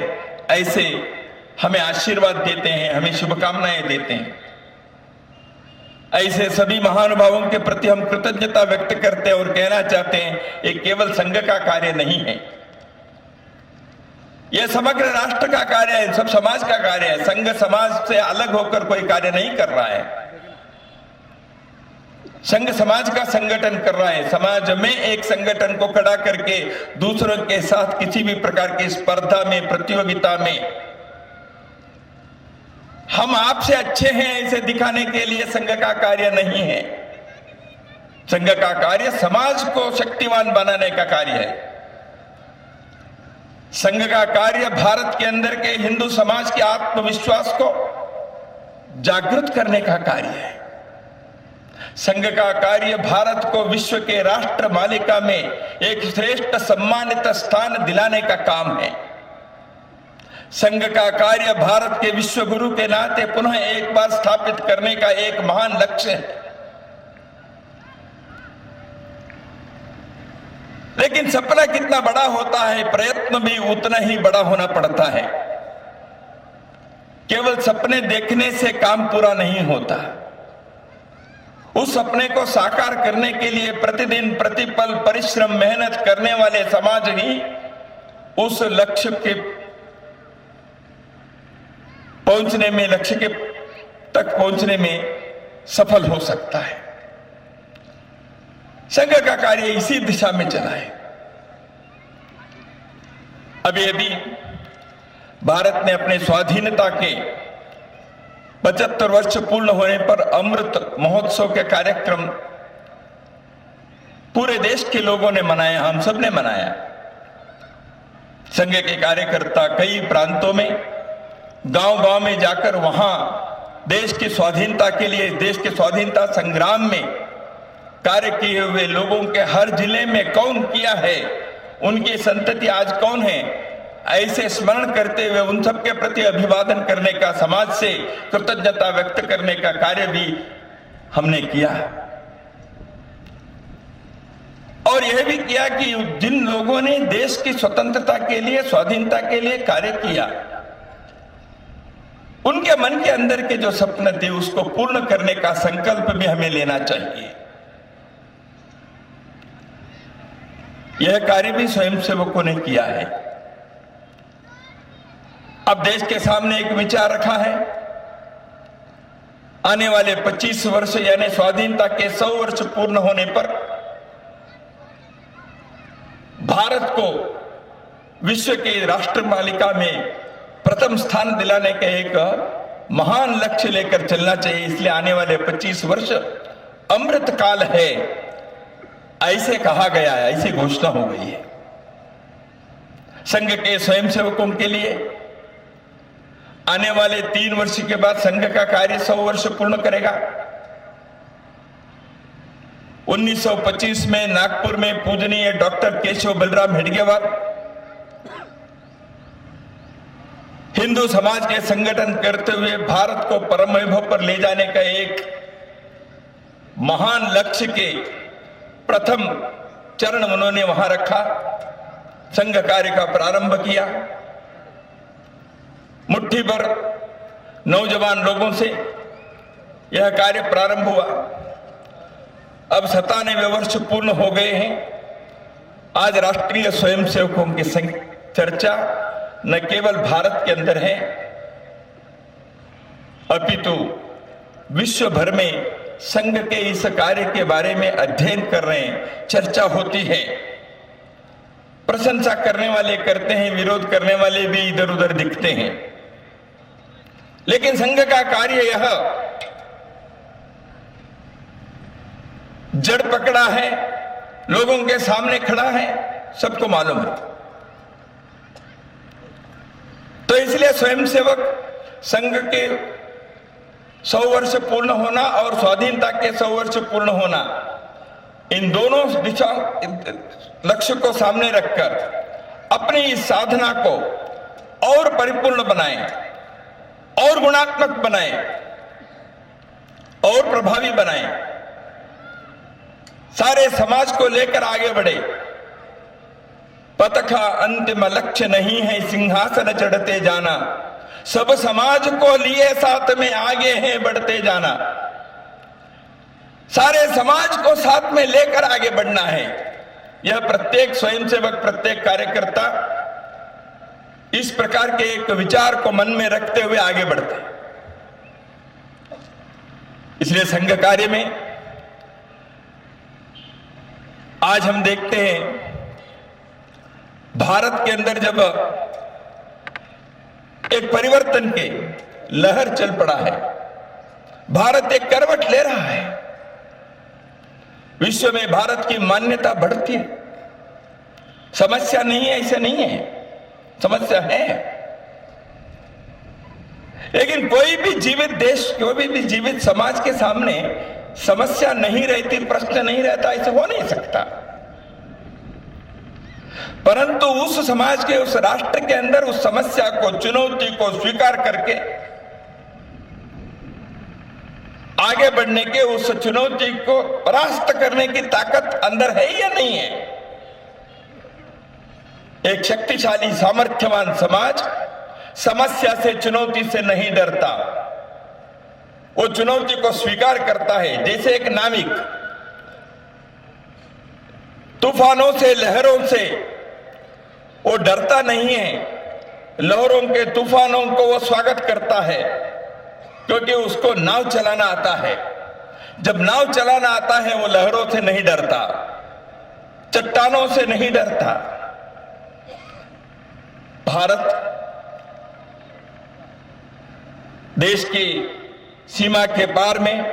ऐसे हमें आशीर्वाद देते हैं, हमें शुभकामनाएं देते हैं। ऐसे सभी महानुभावों के प्रति हम कृतज्ञता व्यक्त करते हैं और कहना चाहते हैं ये केवल संघ का कार्य नहीं है, यह समग्र राष्ट्र का कार्य है, सब समाज का कार्य है। संघ समाज से अलग होकर कोई कार्य नहीं कर रहा है। संघ समाज का संगठन कर रहा है। समाज में एक संगठन को खड़ा करके दूसरों के साथ किसी भी प्रकार की स्पर्धा में, प्रतियोगिता में हम आपसे अच्छे हैं ऐसे दिखाने के लिए संघ का कार्य नहीं है। संघ का कार्य समाज को शक्तिवान बनाने का कार्य है। संघ का कार्य भारत के अंदर के हिंदू समाज के आत्मविश्वास को जागृत करने का कार्य है। संघ का कार्य भारत को विश्व के राष्ट्र मालिका में एक श्रेष्ठ सम्मानित स्थान दिलाने का काम है। संघ का कार्य भारत के विश्व गुरु के नाते पुनः एक बार स्थापित करने का एक महान लक्ष्य है। लेकिन सपना कितना बड़ा होता है, प्रयत्न भी उतना ही बड़ा होना पड़ता है। केवल सपने देखने से काम पूरा नहीं होता। उस सपने को साकार करने के लिए प्रतिदिन प्रतिपल परिश्रम, मेहनत करने वाले समाज ही उस लक्ष्य के पहुंचने में, लक्ष्य के तक पहुंचने में सफल हो सकता है। संघ का कार्य इसी दिशा में चला है। अभी भारत ने अपने स्वाधीनता के 75 वर्ष पूर्ण होने पर अमृत महोत्सव के कार्यक्रम पूरे देश के लोगों ने मनाया, हम सब ने मनाया। संघ के कार्यकर्ता कई प्रांतों में, गांव-गांव में जाकर वहां देश की स्वाधीनता के लिए, देश के स्वाधीनता संग्राम में कार्य किए हुए लोगों के हर जिले में कौन किया है, उनकी संतति आज कौन है, ऐसे स्मरण करते हुए उन सब के प्रति अभिवादन करने का, समाज से कृतज्ञता व्यक्त करने का कार्य भी हमने किया। और यह भी किया कि जिन लोगों ने देश की स्वतंत्रता के लिए, स्वाधीनता के लिए कार्य किया, उनके मन के अंदर के जो सपने थे उसको पूर्ण करने का संकल्प भी हमें लेना चाहिए। यह कार्य भी स्वयंसेवकों ने किया है। अब देश के सामने एक विचार रखा है, आने वाले 25 वर्ष यानी स्वाधीनता के 100 वर्ष पूर्ण होने पर भारत को विश्व की राष्ट्र मालिका में प्रथम स्थान दिलाने का एक महान लक्ष्य लेकर चलना चाहिए। इसलिए आने वाले 25 वर्ष अमृत काल है, ऐसे कहा गया है, ऐसी घोषणा हो गई है। संघ के स्वयंसेवकों के लिए आने वाले 3 वर्ष के बाद संघ का कार्य 100 वर्ष पूर्ण करेगा। 1925 में नागपुर में पूजनीय डॉक्टर केशव बलराम हेडगेवार हिंदू समाज के संगठन करते हुए भारत को परम वैभव पर ले जाने का एक महान लक्ष्य के प्रथम चरण उन्होंने वहां रखा, संघ कार्य का प्रारंभ किया। मुट्ठी भर नौजवान लोगों से यह कार्य प्रारंभ हुआ। अब 97 वर्ष पूर्ण हो गए हैं। आज राष्ट्रीय स्वयंसेवकों की चर्चा न केवल भारत के अंदर है, अपितु विश्व भर में संघ के इस कार्य के बारे में अध्ययन कर रहे हैं, चर्चा होती है। प्रशंसा करने वाले करते हैं, विरोध करने वाले भी इधर उधर दिखते हैं। लेकिन संघ का कार्य यह जड़ पकड़ा है, लोगों के सामने खड़ा है, सबको मालूम है। तो इसलिए स्वयंसेवक संघ के 100 वर्ष पूर्ण होना और स्वाधीनता के 100 वर्ष पूर्ण होना, इन दोनों दिशा लक्ष्य को सामने रखकर अपनी इस साधना को और परिपूर्ण बनाएं, और गुणात्मक बनाएं, और प्रभावी बनाएं, सारे समाज को लेकर आगे बढ़े। पथ का अंतिम लक्ष्य नहीं है सिंहासन चढ़ते जाना, सब समाज को लिए साथ में आगे हैं बढ़ते जाना। सारे समाज को साथ में लेकर आगे बढ़ना है। यह प्रत्येक स्वयंसेवक, प्रत्येक कार्यकर्ता इस प्रकार के एक विचार को मन में रखते हुए आगे बढ़ते हैं। इसलिए संघ कार्य में आज हम देखते हैं, भारत के अंदर जब एक परिवर्तन के लहर चल पड़ा है, भारत एक करवट ले रहा है, विश्व में भारत की मान्यता बढ़ती है। समस्या नहीं है, ऐसा नहीं है, समस्या है। लेकिन कोई भी जीवित देश, कोई भी जीवित समाज के सामने समस्या नहीं रहती, प्रश्न नहीं रहता, ऐसा हो नहीं सकता। परंतु उस समाज के, उस राष्ट्र के अंदर उस समस्या को, चुनौती को स्वीकार करके आगे बढ़ने के, उस चुनौती को परास्त करने की ताकत अंदर है या नहीं है। एक शक्तिशाली सामर्थ्यवान समाज समस्या से, चुनौती से नहीं डरता, वो चुनौती को स्वीकार करता है। जैसे एक नाविक तूफानों से, लहरों से वो डरता नहीं है, लहरों के, तूफानों को वो स्वागत करता है, क्योंकि उसको नाव चलाना आता है। जब नाव चलाना आता है, वो लहरों से नहीं डरता, चट्टानों से नहीं डरता। भारत देश की सीमा के पार में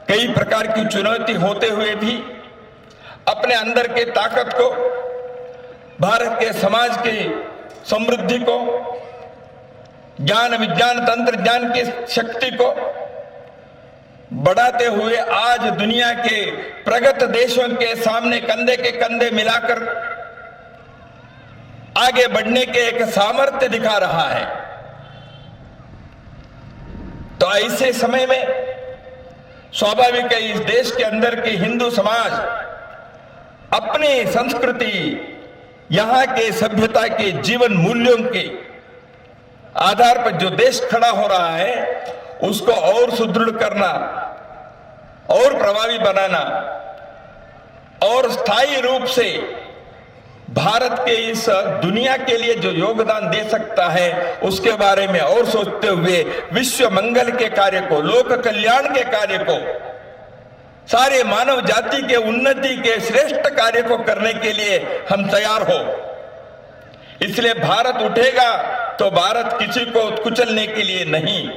कई प्रकार की चुनौती होते हुए भी अपने अंदर के ताकत को, भारत के समाज की समृद्धि को, ज्ञान विज्ञान तंत्र ज्ञान की शक्ति को बढ़ाते हुए आज दुनिया के प्रगत देशों के सामने कंधे के कंधे मिलाकर आगे बढ़ने के एक सामर्थ्य दिखा रहा है। तो ऐसे समय में स्वाभाविक है, इस देश के अंदर के हिंदू समाज अपनी संस्कृति, यहां के सभ्यता के जीवन मूल्यों के आधार पर जो देश खड़ा हो रहा है, उसको और सुदृढ़ करना, और प्रभावी बनाना, और स्थायी रूप से भारत के इस दुनिया के लिए जो योगदान दे सकता है, उसके बारे में और सोचते हुए विश्व मंगल के कार्य को, लोक कल्याण के कार्य को, सारे मानव जाति के उन्नति के श्रेष्ठ कार्य को करने के लिए हम तैयार हो। इसलिए भारत उठेगा तो भारत किसी को कुचलने के लिए नहीं,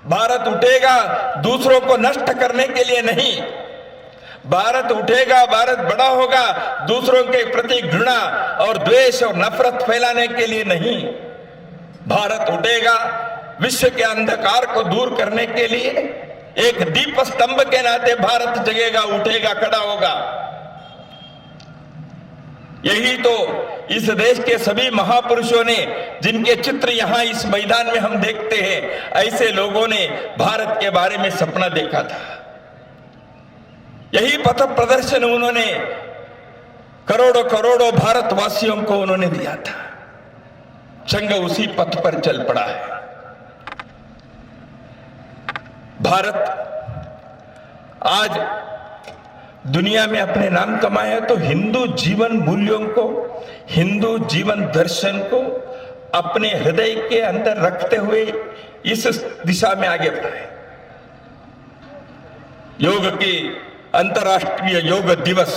भारत उठेगा दूसरों को नष्ट करने के लिए नहीं। भारत उठेगा, भारत बड़ा होगा दूसरों के प्रति घृणा और द्वेष और नफरत फैलाने के लिए नहीं। भारत उठेगा विश्व के अंधकार को दूर करने के लिए। एक दीप स्तंभ के नाते भारत जगेगा, उठेगा, खड़ा होगा। यही तो इस देश के सभी महापुरुषों ने, जिनके चित्र यहां इस मैदान में हम देखते हैं, ऐसे लोगों ने भारत के बारे में सपना देखा था। यही पथ प्रदर्शन उन्होंने करोड़ों करोड़ों भारतवासियों को उन्होंने दिया था। संघ उसी पथ पर चल पड़ा है। भारत आज दुनिया में अपने नाम कमाया तो हिंदू जीवन मूल्यों को, हिंदू जीवन दर्शन को अपने हृदय के अंदर रखते हुए इस दिशा में आगे बढ़ा है। योग की अंतर्राष्ट्रीय योग दिवस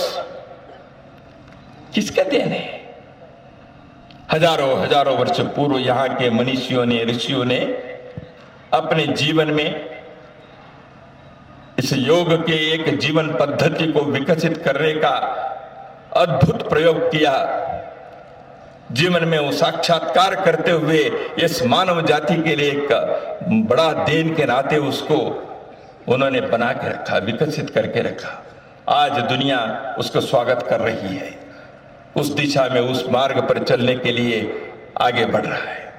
किसका देन है? हजारों हजारों वर्ष पूर्व यहां के मनीषियों ने, ऋषियों ने अपने जीवन में इस योग के एक जीवन पद्धति को विकसित करने का अद्भुत प्रयोग किया। जीवन में वो साक्षात्कार करते हुए इस मानव जाति के लिए एक बड़ा देन के नाते उसको उन्होंने बना के रखा, विकसित करके रखा। आज दुनिया उसका स्वागत कर रही है, उस दिशा में, उस मार्ग पर चलने के लिए आगे बढ़ रहा है।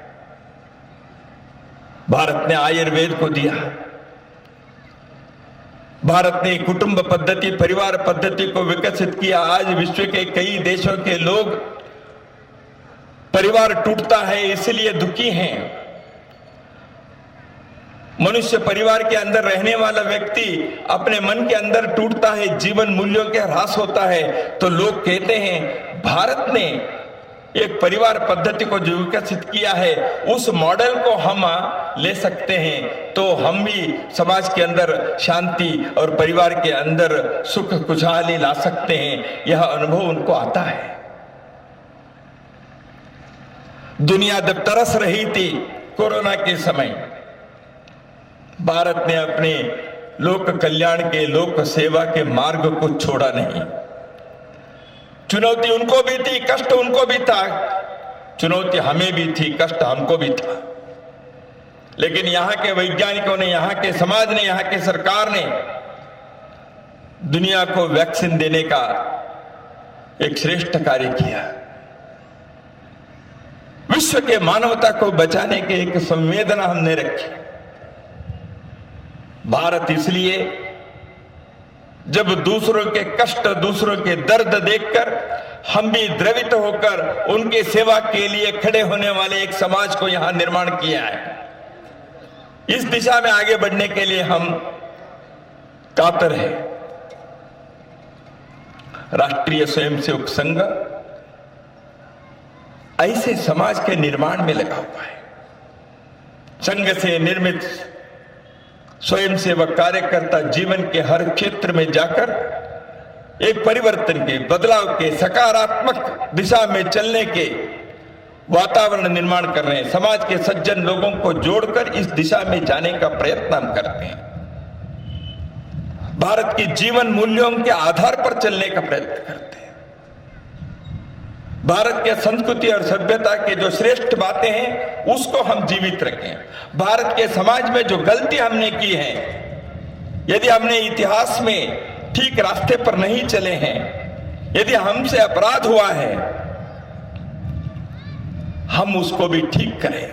भारत ने आयुर्वेद को दिया, भारत ने कुटुंब पद्धति, परिवार पद्धति को विकसित किया। आज विश्व के कई देशों के लोग परिवार टूटता है इसलिए दुखी हैं। मनुष्य परिवार के अंदर रहने वाला व्यक्ति अपने मन के अंदर टूटता है, जीवन मूल्यों के ह्रास होता है, तो लोग कहते हैं भारत ने एक परिवार पद्धति को जो विकसित किया है उस मॉडल को हम ले सकते हैं तो हम भी समाज के अंदर शांति और परिवार के अंदर सुख खुशहाली ला सकते हैं। यह अनुभव उनको आता है। दुनिया जब तरस रही थी कोरोना के समय, भारत ने अपने लोक कल्याण के, लोक सेवा के मार्ग को छोड़ा नहीं। चुनौती उनको भी थी, कष्ट उनको भी था, चुनौती हमें भी थी, कष्ट हमको भी था, लेकिन यहां के वैज्ञानिकों ने, यहां के समाज ने, यहां के सरकार ने दुनिया को वैक्सीन देने का एक श्रेष्ठ कार्य किया। विश्व के मानवता को बचाने के एक संवेदना हमने रखी। भारत इसलिए जब दूसरों के कष्ट, दूसरों के दर्द देखकर हम भी द्रवित होकर उनके सेवा के लिए खड़े होने वाले एक समाज को यहां निर्माण किया है। इस दिशा में आगे बढ़ने के लिए हम कातर हैं। राष्ट्रीय स्वयंसेवक संघ ऐसे समाज के निर्माण में लगा हुआ है। संघ से निर्मित स्वयंसेवक कार्यकर्ता जीवन के हर क्षेत्र में जाकर एक परिवर्तन के, बदलाव के, सकारात्मक दिशा में चलने के वातावरण निर्माण कर रहे हैं। समाज के सज्जन लोगों को जोड़कर इस दिशा में जाने का प्रयत्न हम करते हैं। भारत की जीवन मूल्यों के आधार पर चलने का प्रयत्न करते हैं। भारत के संस्कृति और सभ्यता के जो श्रेष्ठ बातें हैं उसको हम जीवित रखें। भारत के समाज में जो गलती हमने की है, यदि हमने इतिहास में ठीक रास्ते पर नहीं चले हैं, यदि हमसे अपराध हुआ है, हम उसको भी ठीक करें।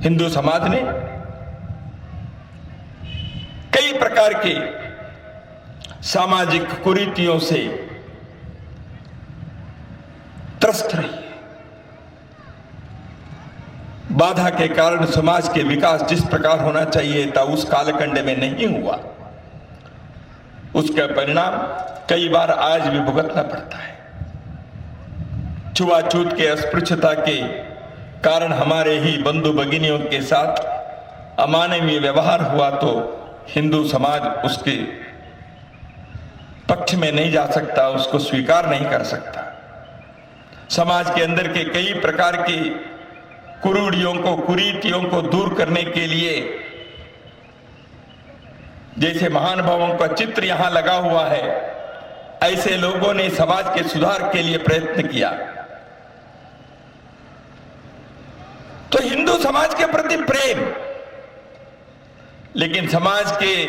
हिंदू समाज ने कई प्रकार के सामाजिक कुरीतियों से त्रस्त रही है। बाधा के कारण समाज के विकास जिस प्रकार होना चाहिए था उस कालखंड में नहीं हुआ। उसका परिणाम कई बार आज भी भुगतना पड़ता है। छुआछूत के, अस्पृश्यता के कारण हमारे ही बंधु भगिनियों के साथ अमानवीय व्यवहार हुआ तो हिंदू समाज उसके पक्ष में नहीं जा सकता, उसको स्वीकार नहीं कर सकता। समाज के अंदर के कई प्रकार की कुरूढ़ियों को, कुरीतियों को दूर करने के लिए जैसे महानुभावों का चित्र यहां लगा हुआ है, ऐसे लोगों ने समाज के सुधार के लिए प्रयत्न किया। तो हिंदू समाज के प्रति प्रेम, लेकिन समाज के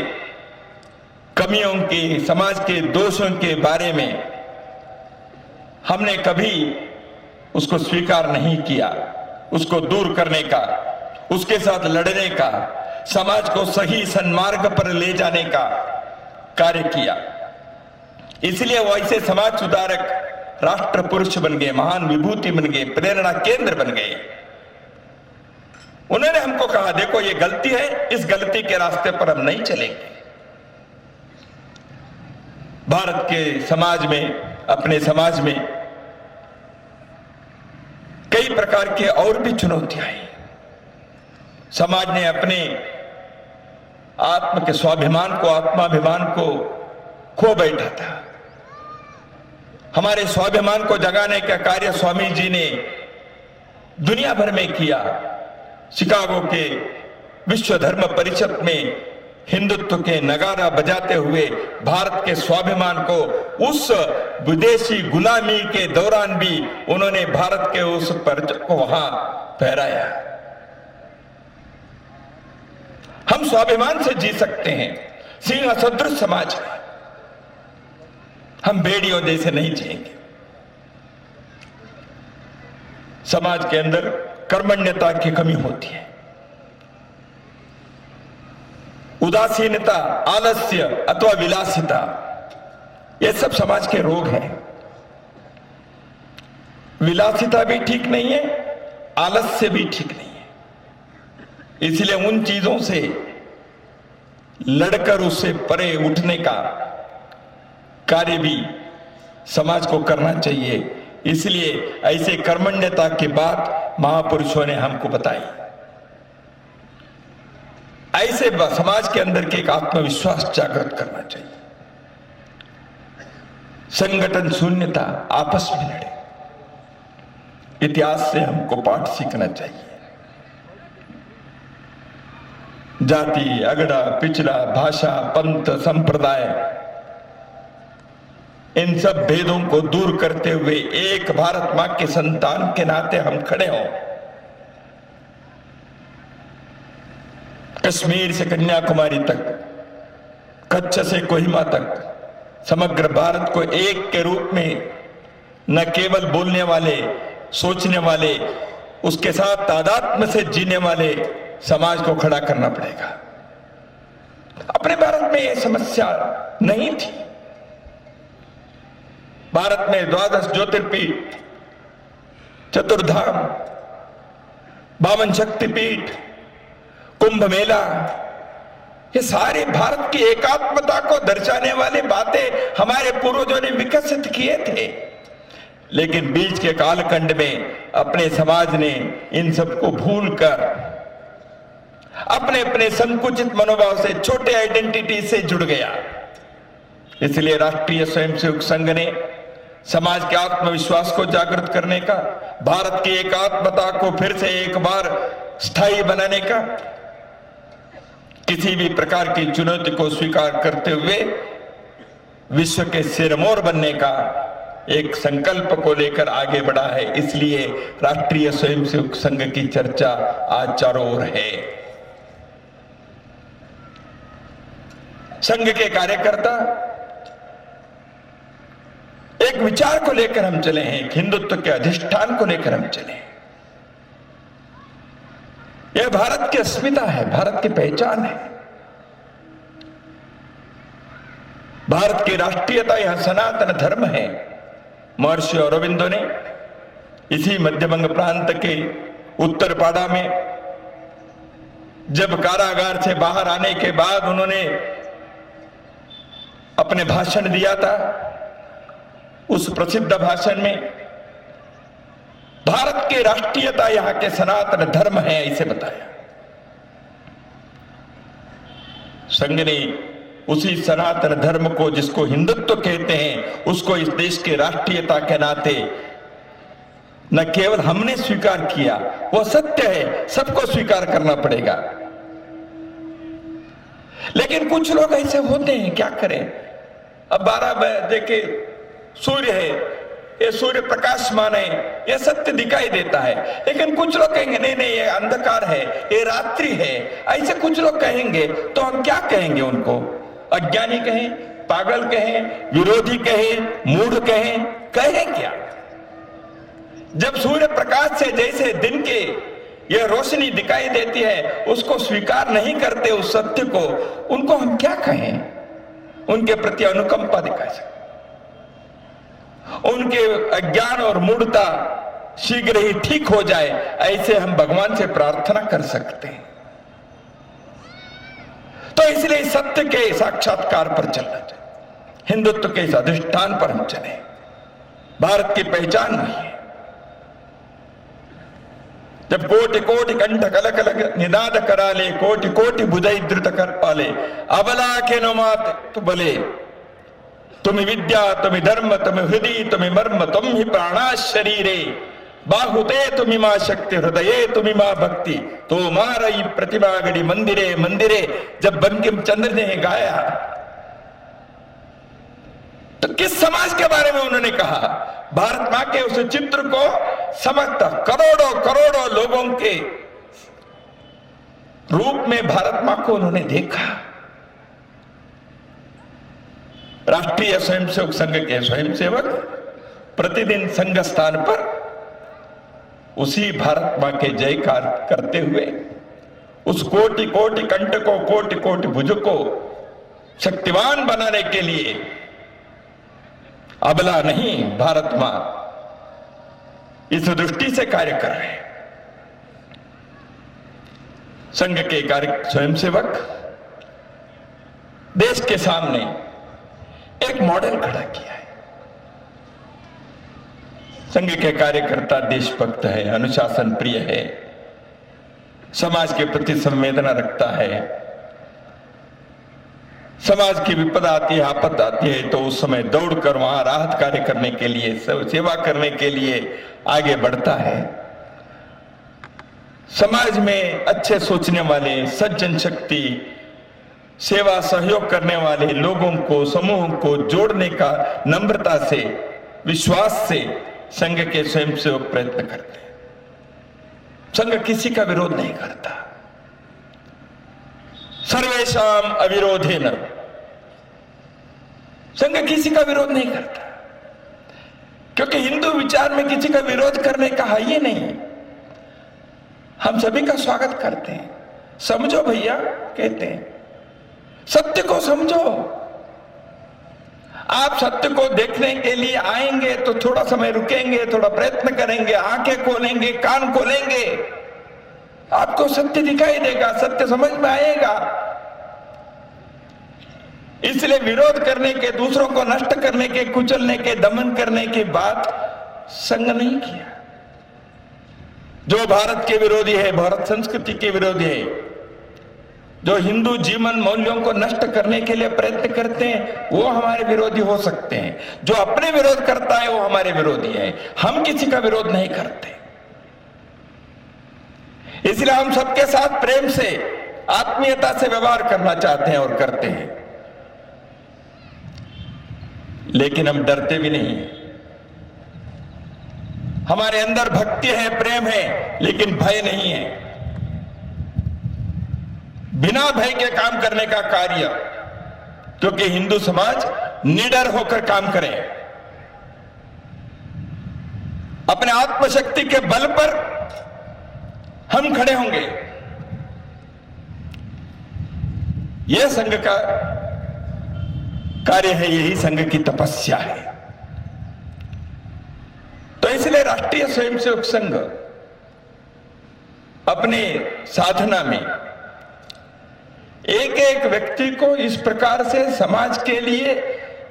कमियों के, समाज के दोषों के बारे में हमने कभी उसको स्वीकार नहीं किया, उसको दूर करने का, उसके साथ लड़ने का, समाज को सही सन्मार्ग पर ले जाने का कार्य किया। इसलिए वो ऐसे समाज सुधारक, राष्ट्र पुरुष बन गए, महान विभूति बन गए, प्रेरणा केंद्र बन गए। उन्होंने हमको कहा, देखो ये गलती है, इस गलती के रास्ते पर हम नहीं चलेंगे। भारत के समाज में, अपने समाज में कई प्रकार के और भी चुनौतियां आई। समाज ने अपने आत्म के स्वाभिमान को, आत्माभिमान को खो बैठा था। हमारे स्वाभिमान को जगाने का कार्य स्वामी जी ने दुनिया भर में किया। शिकागो के विश्व धर्म परिषद में हिंदुत्व के नगारा बजाते हुए भारत के स्वाभिमान को, उस विदेशी गुलामी के दौरान भी उन्होंने भारत के उस पर्च को वहां फहराया। हम स्वाभिमान से जी सकते हैं, सिंह सदृश समाज है, हम भेड़ियों जैसे नहीं जिएंगे। समाज के अंदर कर्मण्यता की कमी होती है, उदासीनता, आलस्य अथवा विलासिता, ये सब समाज के रोग हैं। विलासिता भी ठीक नहीं है, आलस्य भी ठीक नहीं है। इसलिए उन चीजों से लड़कर उससे परे उठने का कार्य भी समाज को करना चाहिए। इसलिए ऐसे कर्मण्यता की बात महापुरुषों ने हमको बताई। ऐसे समाज के अंदर के एक आत्मविश्वास जागृत करना चाहिए। संगठन शून्यता, आपस में लड़े, इतिहास से हमको पाठ सीखना चाहिए। जाति, अगड़ा, पिछड़ा, भाषा, पंथ, संप्रदाय, इन सब भेदों को दूर करते हुए एक भारत मां के संतान के नाते हम खड़े हों। कश्मीर से कन्याकुमारी तक, कच्छ से कोहिमा तक, समग्र भारत को एक के रूप में न केवल बोलने वाले, सोचने वाले, उसके साथ तादात्म्य से जीने वाले समाज को खड़ा करना पड़ेगा। अपने भारत में यह समस्या नहीं थी। भारत में 12 ज्योतिर्पीठ, चतुर्धाम, 52 शक्तिपीठ, कुंभ मेला, ये सारे भारत की एकात्मता को दर्शाने वाली बातें हमारे पूर्वजों ने विकसित किए थे। लेकिन बीच के कालखंड में अपने समाज ने इन सबको भूलकर अपने अपने संकुचित मनोभाव से, छोटे आइडेंटिटी से जुड़ गया। इसलिए राष्ट्रीय स्वयंसेवक संघ ने समाज के आत्मविश्वास को जागृत करने का, भारत की एकात्मता को फिर से एक बार स्थायी बनाने का, किसी भी प्रकार की चुनौती को स्वीकार करते हुए विश्व के सिरमौर बनने का एक संकल्प को लेकर आगे बढ़ा है। इसलिए राष्ट्रीय स्वयंसेवक संघ की चर्चा आज चारों ओर है। संघ के कार्यकर्ता एक विचार को लेकर हम चले हैं, एक हिंदुत्व के अधिष्ठान को लेकर हम चले हैं। यह भारत की अस्मिता है, भारत की पहचान है। भारत की राष्ट्रीयता यह सनातन धर्म है। महर्षि अरविंदो ने इसी मध्यबंग प्रांत के उत्तरपाड़ा में जब कारागार से बाहर आने के बाद उन्होंने अपने भाषण दिया था, उस प्रसिद्ध भाषण में भारत की राष्ट्रीयता यहां के सनातन धर्म है, ऐसे बताया। संघ ने उसी सनातन धर्म को, जिसको हिंदुत्व कहते हैं, उसको इस देश की राष्ट्रीयता के नाते न केवल हमने स्वीकार किया, वो सत्य है, सबको स्वीकार करना पड़ेगा। लेकिन कुछ लोग ऐसे होते हैं, क्या करें। अब 12 बजे के सूर्य है, ये सूर्य प्रकाशमान है, ये सत्य दिखाई देता है। लेकिन कुछ लोग कहेंगे नहीं नहीं, ये अंधकार है, ये रात्रि है, ऐसे कुछ लोग कहेंगे। तो हम क्या कहेंगे उनको? अज्ञानी कहें, पागल कहें, विरोधी कहें, मूढ़ कहें, कहें क्या? जब सूर्य प्रकाश से जैसे दिन के यह रोशनी दिखाई देती है, उसको स्वीकार नहीं करते उस सत्य को, उनको हम क्या कहें? उनके प्रति अनुकंपा दिखा सकते, उनके अज्ञान और मूढ़ता शीघ्र ही ठीक हो जाए, ऐसे हम भगवान से प्रार्थना कर सकते हैं। तो इसलिए सत्य के साक्षात्कार पर चलना चाहिए, हिंदुत्व के इस अधिष्ठान पर हम चले। भारत की पहचान नहीं है। जब कोटि कोटि कंठ कल कल निनाद कराले, कोटि कोटि बुझई द्रुत कर पाले, अबला के नो मात तो बले, तुम्हें विद्या, तुम्हें धर्म, तुम्हें हृदय, तुम्हें मर्म, तुम ही प्राणा शरीरे, बाहुते तुम्हें मां शक्ति, हृदये तुम्हें मां भक्ति, तो मारई प्रतिमा गढ़ी मंदिरे मंदिरे। जब बंकिम चंद्र ने गाया तो किस समाज के बारे में उन्होंने कहा? भारत मां के उस चित्र को समस्त करोड़ों करोड़ों लोगों के रूप में भारत मां को उन्होंने देखा। राष्ट्रीय स्वयंसेवक संघ के स्वयंसेवक प्रतिदिन संघ स्थान पर उसी भारत मां के जयकार करते हुए उस कोटि कोटि कंठ को, कोटि कोटि भुज को शक्तिवान बनाने के लिए अबला नहीं, भारत मां इस दृष्टि से कार्य कर रहे हैं। संघ के कार्य स्वयंसेवक देश के सामने एक मॉडल खड़ा किया है। संघ के कार्यकर्ता देशभक्त है, अनुशासन प्रिय है, समाज के प्रति संवेदना रखता है। समाज की विपदा आती है, आपदा आती है, तो उस समय दौड़कर वहां राहत कार्य करने के लिए, सेवा करने के लिए आगे बढ़ता है। समाज में अच्छे सोचने वाले, सज्जन शक्ति, सेवा सहयोग करने वाले लोगों को, समूह को जोड़ने का नम्रता से, विश्वास से संघ के स्वयंसेवक प्रयत्न करते हैं। संघ किसी का विरोध नहीं करता। सर्वेशाम अविरोधेन, संघ किसी का विरोध नहीं करता, क्योंकि हिंदू विचार में किसी का विरोध करने का है ही नहीं। हम सभी का स्वागत करते हैं। समझो भैया, कहते हैं, सत्य को समझो। आप सत्य को देखने के लिए आएंगे तो थोड़ा समय रुकेंगे, थोड़ा प्रयत्न करेंगे, आंखें खोलेंगे, कान खोलेंगे, आपको सत्य दिखाई देगा, सत्य समझ में आएगा। इसलिए विरोध करने के, दूसरों को नष्ट करने के, कुचलने के, दमन करने की बात संघ नहीं किया। जो भारत के विरोधी है, भारत संस्कृति के विरोधी है, जो हिंदू जीवन मूल्यों को नष्ट करने के लिए प्रयत्न करते हैं, वो हमारे विरोधी हो सकते हैं। जो अपने विरोध करता है वो हमारे विरोधी है। हम किसी का विरोध नहीं करते। इसलिए हम सबके साथ प्रेम से, आत्मीयता से व्यवहार करना चाहते हैं और करते हैं। लेकिन हम डरते भी नहीं हैं। हमारे अंदर भक्ति है, प्रेम है, लेकिन भय नहीं है। बिना भय के काम करने का कार्य, क्योंकि हिंदू समाज निडर होकर काम करे, अपने आत्मशक्ति के बल पर हम खड़े होंगे। यह संघ का कार्य है, यही संघ की तपस्या है। तो इसलिए राष्ट्रीय स्वयंसेवक संघ अपने साधना में एक एक व्यक्ति को इस प्रकार से समाज के लिए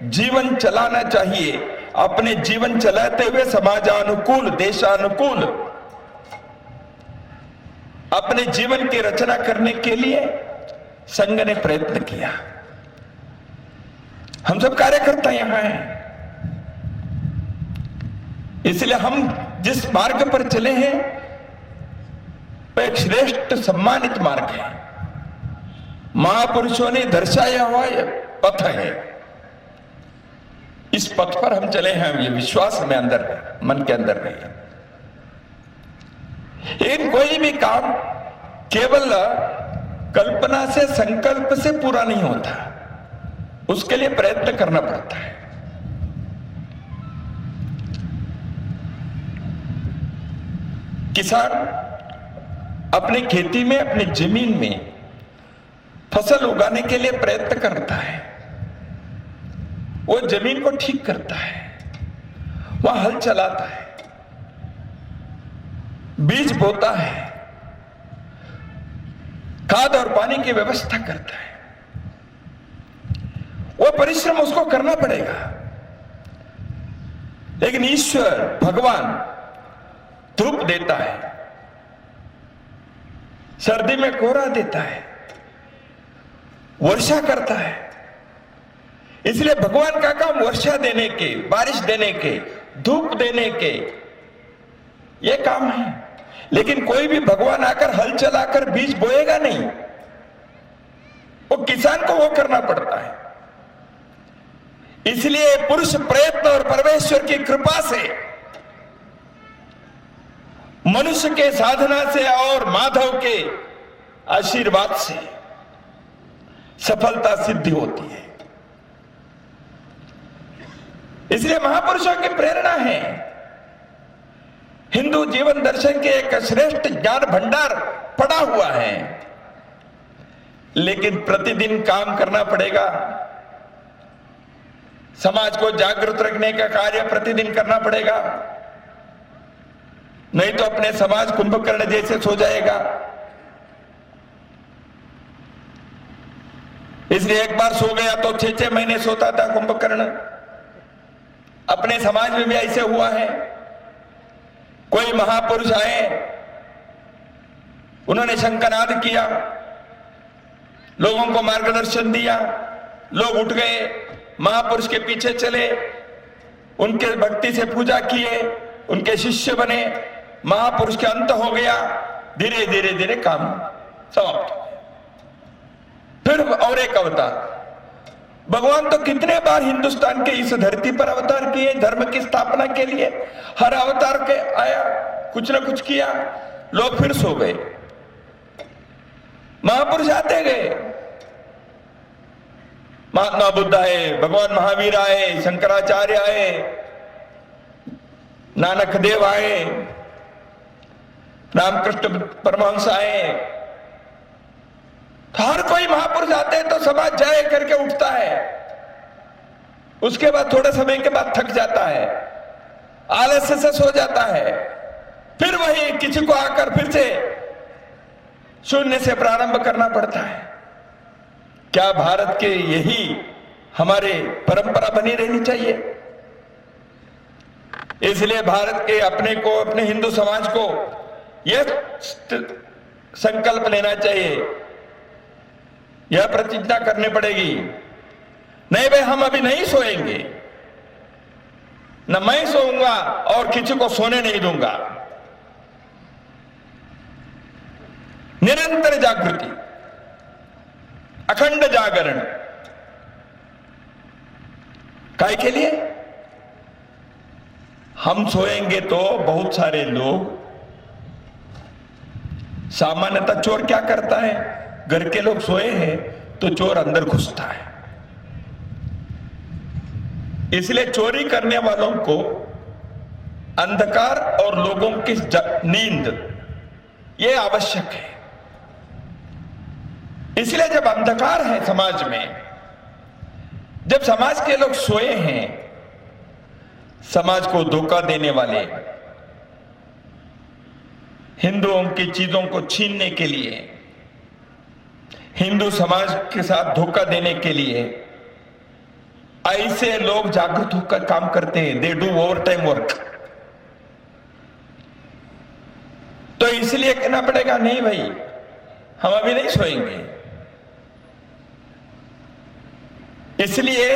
जीवन चलाना चाहिए। अपने जीवन चलाते हुए समाजानुकूल, देशानुकूल अपने जीवन की रचना करने के लिए संघ ने प्रयत्न किया। हम सब कार्यकर्ता यहां हैं। इसलिए हम जिस मार्ग पर चले हैं वह एक श्रेष्ठ सम्मानित मार्ग है, महापुरुषों ने दर्शाया हुआ यह पथ है। इस पथ पर हम चले हैं, ये विश्वास में अंदर मन के अंदर रहे। लेकिन कोई भी काम केवल कल्पना से संकल्प से पूरा नहीं होता, उसके लिए प्रयत्न करना पड़ता है। किसान अपनी खेती में, अपनी जमीन में फसल उगाने के लिए प्रयत्न करता है, वो जमीन को ठीक करता है, वहां हल चलाता है, बीज बोता है, खाद और पानी की व्यवस्था करता है। वो परिश्रम उसको करना पड़ेगा। लेकिन ईश्वर भगवान धूप देता है, सर्दी में कोहरा देता है, वर्षा करता है। इसलिए भगवान का काम वर्षा देने के, बारिश देने के, धूप देने के ये काम है। लेकिन कोई भी भगवान आकर हल चलाकर बीज बोएगा नहीं, वो किसान को वो करना पड़ता है। इसलिए पुरुष प्रयत्न और परमेश्वर की कृपा से, मनुष्य के साधना से और माधव के आशीर्वाद से सफलता सिद्धि होती है। इसलिए महापुरुषों की प्रेरणा है। हिंदू जीवन दर्शन के एक श्रेष्ठ ज्ञान भंडार पड़ा हुआ है, लेकिन प्रतिदिन काम करना पड़ेगा। समाज को जागृत रखने का कार्य प्रतिदिन करना पड़ेगा, नहीं तो अपने समाज कुंभकर्ण जैसे सो जाएगा। इसलिए एक बार सो गया तो 6-6 महीने सोता था कुंभकर्ण। अपने समाज में भी ऐसे हुआ है। कोई महापुरुष आए, उन्होंने शंखनाद किया, लोगों को मार्गदर्शन दिया, लोग उठ गए, महापुरुष के पीछे चले, उनके भक्ति से पूजा किए, उनके शिष्य बने, महापुरुष के अंत हो गया। धीरे धीरे धीरे काम समाप्त हो गया। फिर और एक अवतार। भगवान तो कितने बार हिंदुस्तान के इस धरती पर अवतार किए धर्म की स्थापना के लिए। हर अवतार के आया, कुछ ना कुछ किया, लोग फिर सो गए। महापुरुष आते गए, महात्मा बुद्ध आए, भगवान महावीर आए, शंकराचार्य आए, नानक देव आए, रामकृष्ण परमहंस आए। हर कोई महापुरुष आते हैं तो समाज जाए करके उठता है, उसके बाद थोड़े समय के बाद थक जाता है, आलस्य से सो जाता है, फिर वही किसी को आकर फिर से शून्य से प्रारंभ करना पड़ता है। क्या भारत के यही हमारे परंपरा बनी रहनी चाहिए? इसलिए भारत के अपने को, अपने हिंदू समाज को यह संकल्प लेना चाहिए, यह प्रतिज्ञा करनी पड़ेगी, नहीं भाई हम अभी नहीं सोएंगे, न मैं सोऊंगा और किसी को सोने नहीं दूंगा। निरंतर जागृति, अखंड जागरण। काय के लिए? हम सोएंगे तो बहुत सारे लोग, सामान्यतः चोर क्या करता है, घर के लोग सोए हैं तो चोर अंदर घुसता है। इसलिए चोरी करने वालों को अंधकार और लोगों की नींद ये आवश्यक है। इसलिए जब अंधकार है समाज में, जब समाज के लोग सोए हैं, समाज को धोखा देने वाले, हिंदुओं की चीजों को छीनने के लिए, हिंदू समाज के साथ धोखा देने के लिए ऐसे लोग जागृत होकर काम करते हैं। They do over time work. तो इसलिए कहना पड़ेगा, नहीं भाई हम अभी नहीं सोएंगे। इसलिए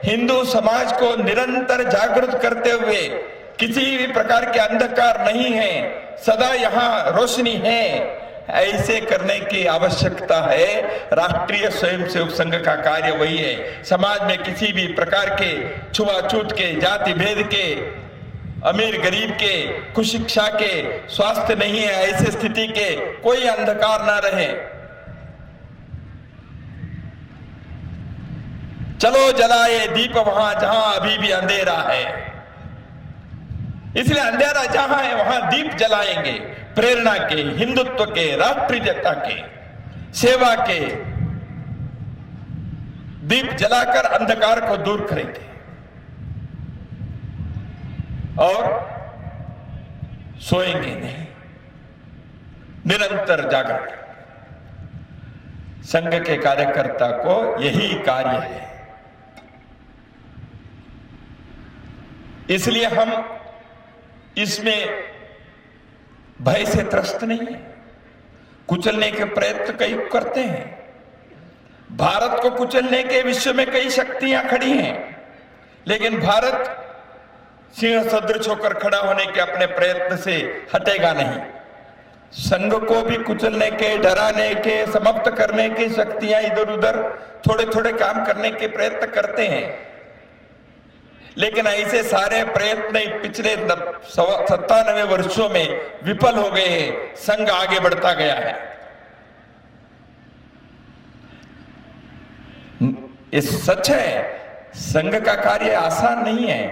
हिंदू समाज को निरंतर जागृत करते हुए किसी भी प्रकार के अंधकार नहीं है, सदा यहाँ रोशनी है। ऐसे करने की आवश्यकता है। राष्ट्रीय स्वयंसेवक संघ का कार्य वही है। समाज में किसी भी प्रकार के छुआछूत के, जाति भेद के, अमीर गरीब के, कुशिक्षा के, स्वास्थ्य नहीं है ऐसे स्थिति के कोई अंधकार ना रहे। चलो जलाए दीप वहां जहां अभी भी अंधेरा है। इसलिए अंधेरा जहां है वहां दीप जलाएंगे, प्रेरणा के, हिंदुत्व के, राष्ट्रीयता के, सेवा के दीप जलाकर अंधकार को दूर करेंगे और सोएंगे नहीं, निरंतर जागरण। संघ के कार्यकर्ता को यही कार्य है। इसलिए हम इसमें भय से त्रस्त नहीं है। कुचलने के प्रयत्न कई करते हैं। भारत को कुचलने के विश्व में कई शक्तियां खड़ी हैं, लेकिन भारत सिंह सदृश होकर खड़ा होने के अपने प्रयत्न से हटेगा नहीं। संघ को भी कुचलने के, डराने के, समाप्त करने की शक्तियां इधर उधर थोड़े थोड़े काम करने के प्रयत्न करते हैं, लेकिन ऐसे सारे प्रयत्न पिछले 97 वर्षों में विफल हो गए हैं। संघ आगे बढ़ता गया है। ये सच है, संघ का कार्य आसान नहीं है।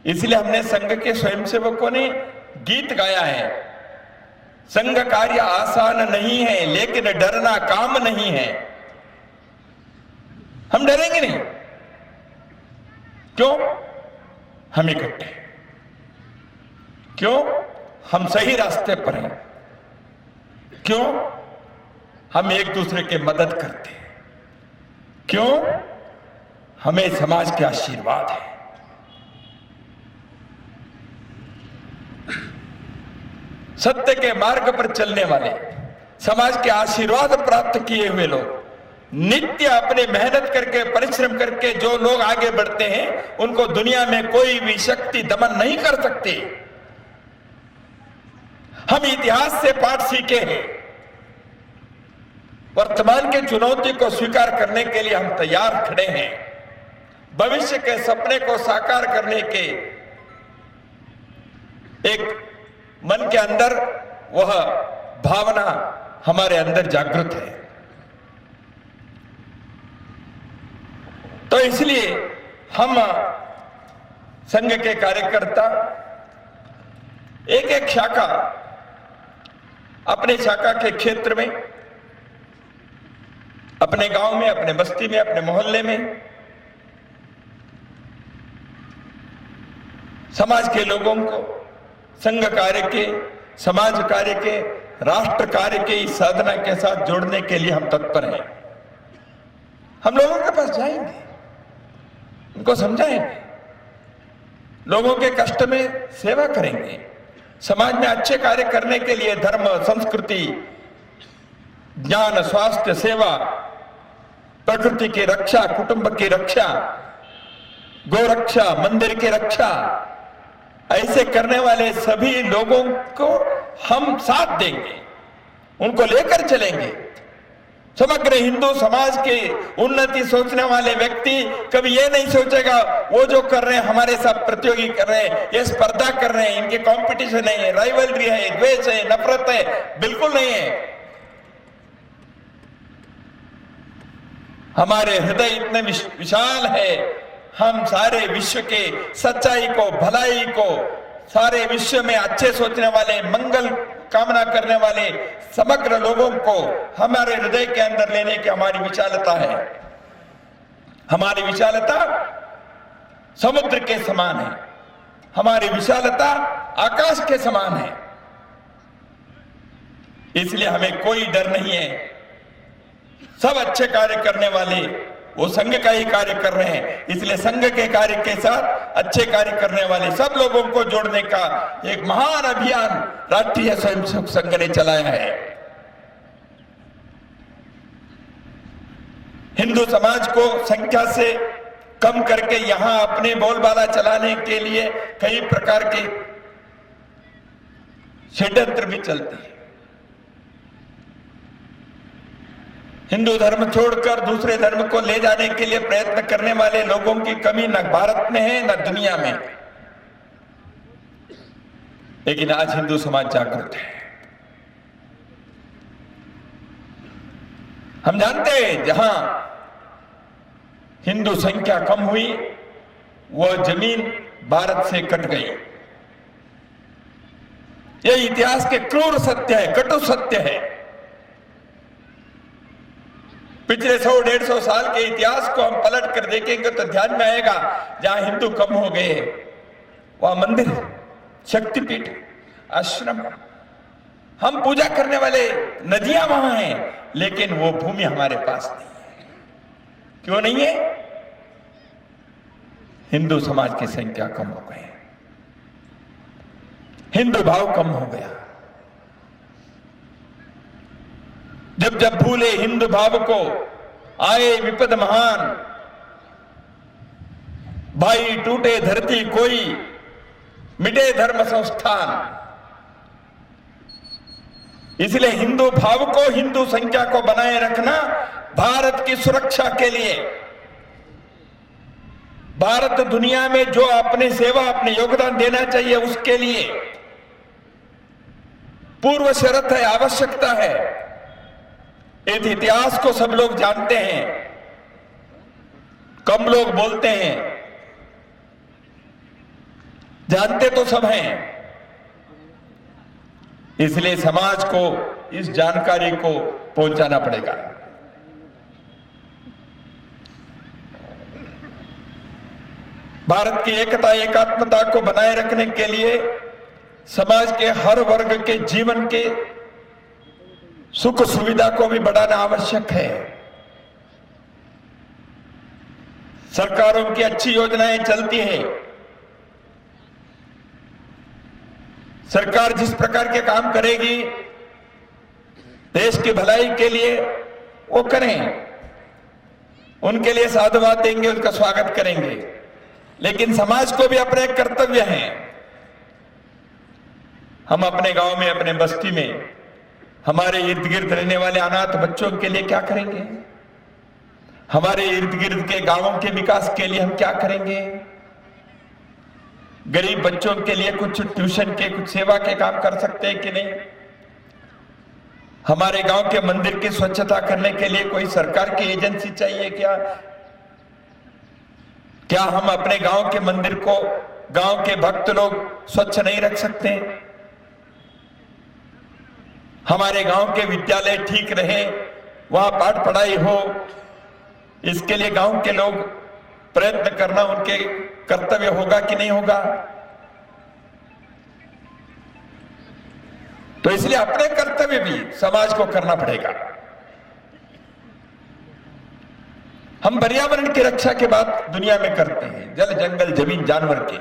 इसलिए हमने संघ के स्वयंसेवकों ने गीत गाया है, संघ कार्य आसान नहीं है लेकिन डरना काम नहीं है। हम डरेंगे नहीं। क्यों? हम इकट्ठे, क्यों? हम सही रास्ते पर हैं, क्यों? हम एक दूसरे की मदद करते हैं, क्यों? हमें समाज के आशीर्वाद है। सत्य के मार्ग पर चलने वाले, समाज के आशीर्वाद प्राप्त किए हुए लोग, नित्य अपने मेहनत करके, परिश्रम करके जो लोग आगे बढ़ते हैं, उनको दुनिया में कोई भी शक्ति दमन नहीं कर सकती। हम इतिहास से पाठ सीखे हैं। वर्तमान के चुनौती को स्वीकार करने के लिए हम तैयार खड़े हैं। भविष्य के सपने को साकार करने के एक मन के अंदर वह भावना हमारे अंदर जागृत है। तो इसलिए हम संघ के कार्यकर्ता एक एक शाखा, अपने शाखा के क्षेत्र में, अपने गांव में, अपने बस्ती में, अपने मोहल्ले में समाज के लोगों को संघ कार्य के, समाज कार्य के, राष्ट्र कार्य के इस साधना के साथ जोड़ने के लिए हम तत्पर हैं। हम लोगों के पास जाएंगे, उनको समझाएंगे, लोगों के कष्ट में सेवा करेंगे, समाज में अच्छे कार्य करने के लिए धर्म, संस्कृति, ज्ञान, स्वास्थ्य, सेवा, प्रकृति की रक्षा, कुटुंब की रक्षा, गोरक्षा, मंदिर की रक्षा, ऐसे करने वाले सभी लोगों को हम साथ देंगे, उनको लेकर चलेंगे। समग्र हिंदू समाज के उन्नति सोचने वाले व्यक्ति कभी ये नहीं सोचेगा वो जो कर रहे हैं हमारे साथ प्रतियोगी कर रहे हैं, ये स्पर्धा कर रहे हैं, इनके कंपटीशन है, राइवलरी है, द्वेष है, नफरत है, बिल्कुल नहीं है। हमारे हृदय इतने विशाल है, हम सारे विश्व के सच्चाई को, भलाई को, सारे विश्व में अच्छे सोचने वाले, मंगल कामना करने वाले समग्र लोगों को हमारे हृदय के अंदर लेने की हमारी विशालता है। हमारी विशालता समुद्र के समान है, हमारी विशालता आकाश के समान है। इसलिए हमें कोई डर नहीं है। सब अच्छे कार्य करने वाले वो संघ का ही कार्य कर रहे हैं, इसलिए संघ के कार्य के साथ अच्छे कार्य करने वाले सब लोगों को जोड़ने का एक महान अभियान राष्ट्रीय स्वयंसेवक संघ ने चलाया है। हिंदू समाज को संख्या से कम करके यहां अपने बोलबाला चलाने के लिए कई प्रकार के षड्यंत्र भी चलते हैं। हिंदू धर्म छोड़कर दूसरे धर्म को ले जाने के लिए प्रयत्न करने वाले लोगों की कमी न भारत में है न दुनिया में। लेकिन आज हिंदू समाज जागृत है। हम जानते हैं जहां हिंदू संख्या कम हुई वह जमीन भारत से कट गई। यह इतिहास के क्रूर सत्य है, कटु सत्य है। पिछले 100-150 साल के इतिहास को हम पलट कर देखेंगे तो ध्यान में आएगा जहां हिंदू कम हो गए वहां मंदिर, शक्तिपीठ, आश्रम, हम पूजा करने वाले नदियां वहां हैं, लेकिन वो भूमि हमारे पास नहीं है। क्यों नहीं है? हिंदू समाज की संख्या कम हो गई, हिंदू भाव कम हो गया। जब जब भूले हिंदू भाव को आए विपद महान, भाई टूटे धरती कोई, मिटे धर्म संस्थान। इसलिए हिंदू भाव को, हिंदू संख्या को बनाए रखना भारत की सुरक्षा के लिए, भारत दुनिया में जो अपनी सेवा, अपने योगदान देना चाहिए उसके लिए पूर्व शर्त है, आवश्यकता है। इस इतिहास को सब लोग जानते हैं, कम लोग बोलते हैं, जानते तो सब हैं। इसलिए समाज को इस जानकारी को पहुंचाना पड़ेगा। भारत की एकता, एकात्मता को बनाए रखने के लिए समाज के हर वर्ग के जीवन के सुख सुविधा को भी बढ़ाना आवश्यक है। सरकारों की अच्छी योजनाएं चलती हैं, सरकार जिस प्रकार के काम करेगी देश की भलाई के लिए वो करें, उनके लिए साधुवाद देंगे, उनका स्वागत करेंगे। लेकिन समाज को भी अपने कर्तव्य हैं। हम अपने गांव में, अपने बस्ती में, हमारे इर्द गिर्द रहने वाले अनाथ बच्चों के लिए क्या करेंगे? हमारे इर्द गिर्द के गांवों के विकास के लिए हम क्या करेंगे? गरीब बच्चों के लिए कुछ ट्यूशन के, कुछ सेवा के काम कर सकते हैं कि नहीं? हमारे गांव के मंदिर की स्वच्छता करने के लिए कोई सरकार की एजेंसी चाहिए क्या? क्या हम अपने गांव के मंदिर को, गांव के भक्त लोग स्वच्छ नहीं रख सकते? हमारे गांव के विद्यालय ठीक रहे, वहां पाठ पढ़ाई हो, इसके लिए गांव के लोग प्रयत्न करना उनके कर्तव्य होगा कि नहीं होगा? तो इसलिए अपने कर्तव्य भी समाज को करना पड़ेगा। हम पर्यावरण की रक्षा की बात दुनिया में करते हैं, जल, जंगल, जमीन, जानवर के।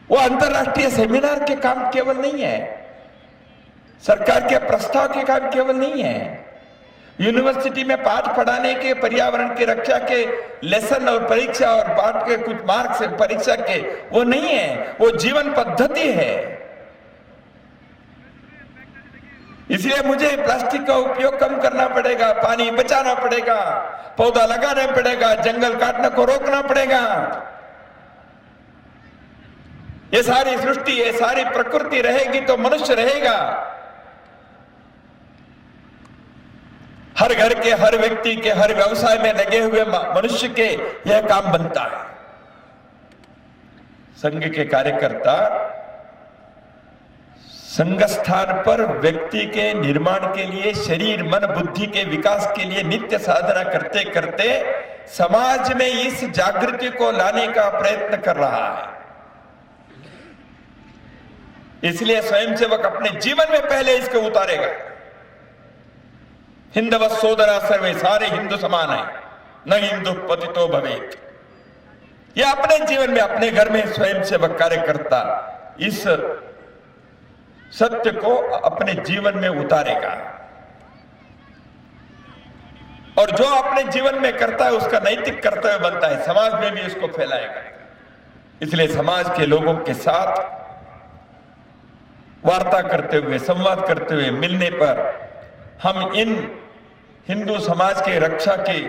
वो अंतरराष्ट्रीय सेमिनार के काम केवल नहीं है, सरकार के प्रस्ताव के काम केवल नहीं है, यूनिवर्सिटी में पाठ पढ़ाने के, पर्यावरण की रक्षा के लेसन और परीक्षा और पाठ के कुछ मार्क्स परीक्षा के वो नहीं है, वो जीवन पद्धति है। इसलिए मुझे प्लास्टिक का उपयोग कम करना पड़ेगा, पानी बचाना पड़ेगा, पौधा लगाना पड़ेगा, जंगल काटने को रोकना पड़ेगा। ये सारी सृष्टि, ये सारी प्रकृति रहेगी तो मनुष्य रहेगा। हर घर के, हर व्यक्ति के, हर व्यवसाय में लगे हुए मनुष्य के यह काम बनता है। संघ के कार्यकर्ता संघ स्थान पर व्यक्ति के निर्माण के लिए, शरीर, मन, बुद्धि के विकास के लिए नित्य साधना करते करते समाज में इस जागृति को लाने का प्रयत्न कर रहा है। इसलिए स्वयंसेवक अपने जीवन में पहले इसको उतारेगा। हिंदव सोदरा सर्वे, सारे हिंदू समान है, न हिंदू पतितो भवेत। यह अपने जीवन में, अपने घर में स्वयंसेवक कार्यकर्ता इस सत्य को अपने जीवन में उतारेगा और जो अपने जीवन में करता है उसका नैतिक कर्तव्य बनता है, समाज में भी इसको फैलाएगा। इसलिए समाज के लोगों के साथ वार्ता करते हुए, संवाद करते हुए, मिलने पर हम इन हिंदू समाज के रक्षा के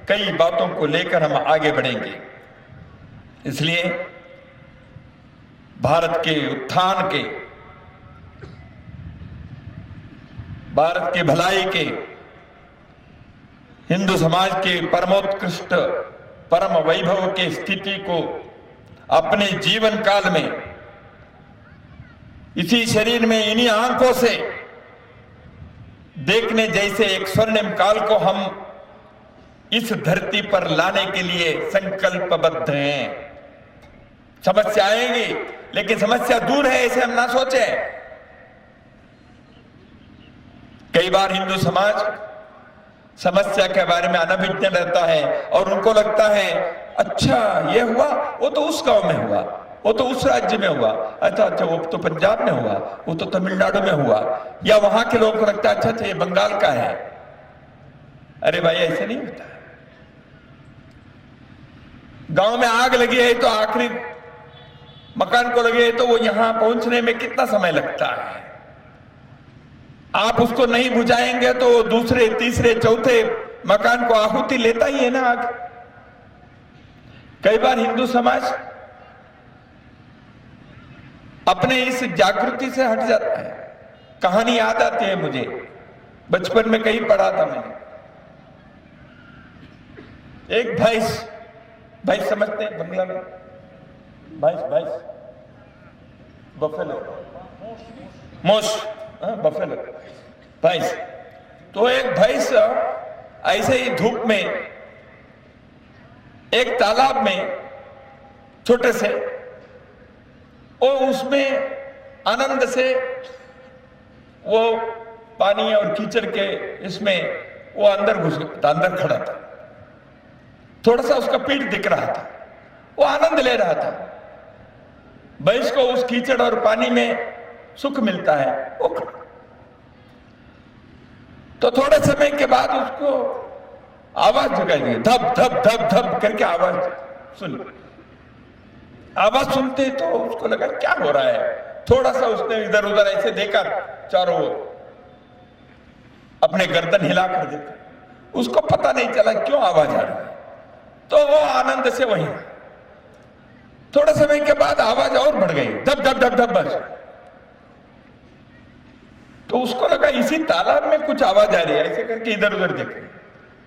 कई बातों को लेकर हम आगे बढ़ेंगे। इसलिए भारत के उत्थान के, भारत की भलाई के, हिंदू समाज के परमोत्कृष्ट परम वैभव के स्थिति को अपने जीवन काल में इसी शरीर में इन्हीं आंखों से देखने जैसे एक स्वर्णिम काल को हम इस धरती पर लाने के लिए संकल्पबद्ध हैं। समस्या आएगी, लेकिन समस्या दूर है ऐसे हम ना सोचे। कई बार हिंदू समाज समस्या के बारे में अनभिज्ञ रहता है और उनको लगता है अच्छा ये हुआ, वो तो उस गांव में हुआ, वो तो उस राज्य में हुआ, अच्छा वो तो पंजाब में हुआ, वो तो तमिलनाडु में हुआ, या वहां के लोगों को लगता है अच्छा ये बंगाल का है। अरे भाई ऐसे नहीं होता। गांव में आग लगी है तो आखिरी मकान को लगे तो वो यहां पहुंचने में कितना समय लगता है। आप उसको नहीं बुझाएंगे तो दूसरे तीसरे चौथे मकान को आहुति लेता ही है ना आग। कई बार हिंदू समाज अपने इस जागृति से हट जाता है। कहानी याद आती है मुझे, बचपन में कहीं पढ़ा था मैंने। एक भैंस, भैंस समझते हैं बंगला में? भैंस, भैंस, बफेलो, मोश, बफेलो, भैंस। तो एक भैंस ऐसे ही धूप में एक तालाब में छोटे से, और उसमें आनंद से वो पानी और कीचड़ के इसमें वो अंदर घुस गया, अंदर खड़ा था। थोड़ा सा उसका पीठ दिख रहा था, वो आनंद ले रहा था। भैंस को उस कीचड़ और पानी में सुख मिलता है। वो तो थोड़े समय के बाद उसको आवाज जगाई दी, धप धप धप धप करके आवाज सुन। आवाज सुनते तो उसको लगा क्या हो रहा है। थोड़ा सा उसने इधर उधर ऐसे देखा, चारों ओर अपने गर्दन हिला कर देखा, उसको पता नहीं चला क्यों आवाज आ रही है। तो वो आनंद से वहीं। थोड़े समय के बाद आवाज और बढ़ गई, धप धप धप धप बस। तो उसको लगा इसी तालाब में कुछ आवाज आ रही है, ऐसे करके इधर उधर देखे,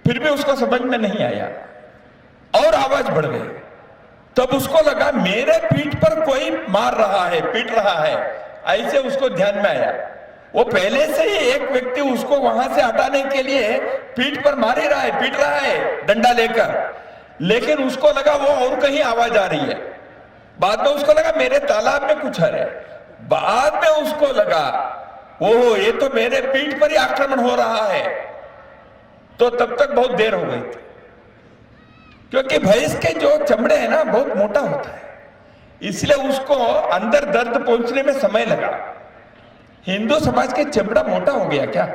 फिर भी उसको समझ में नहीं आया, और आवाज बढ़ गई। तब उसको लगा मेरे पीठ पर कोई मार रहा है, पीट रहा है। ऐसे उसको ध्यान में आया, वो पहले से ही एक व्यक्ति उसको वहां से हटाने के लिए पीठ पर मार ही रहा है, पीट रहा है डंडा लेकर, लेकिन उसको लगा वो और कहीं आवाज आ रही है। बाद में उसको लगा मेरे तालाब में कुछ है। बाद में उसको लगा ओहो ये तो मेरे पीठ पर ही आक्रमण हो रहा है। तो तब तक बहुत देर हो गई थी, क्योंकि भैंस के जो चमड़े हैं ना बहुत मोटा होता है, इसलिए उसको अंदर दर्द पहुंचने में समय लगा। हिंदू समाज के चमड़ा मोटा हो गया क्या?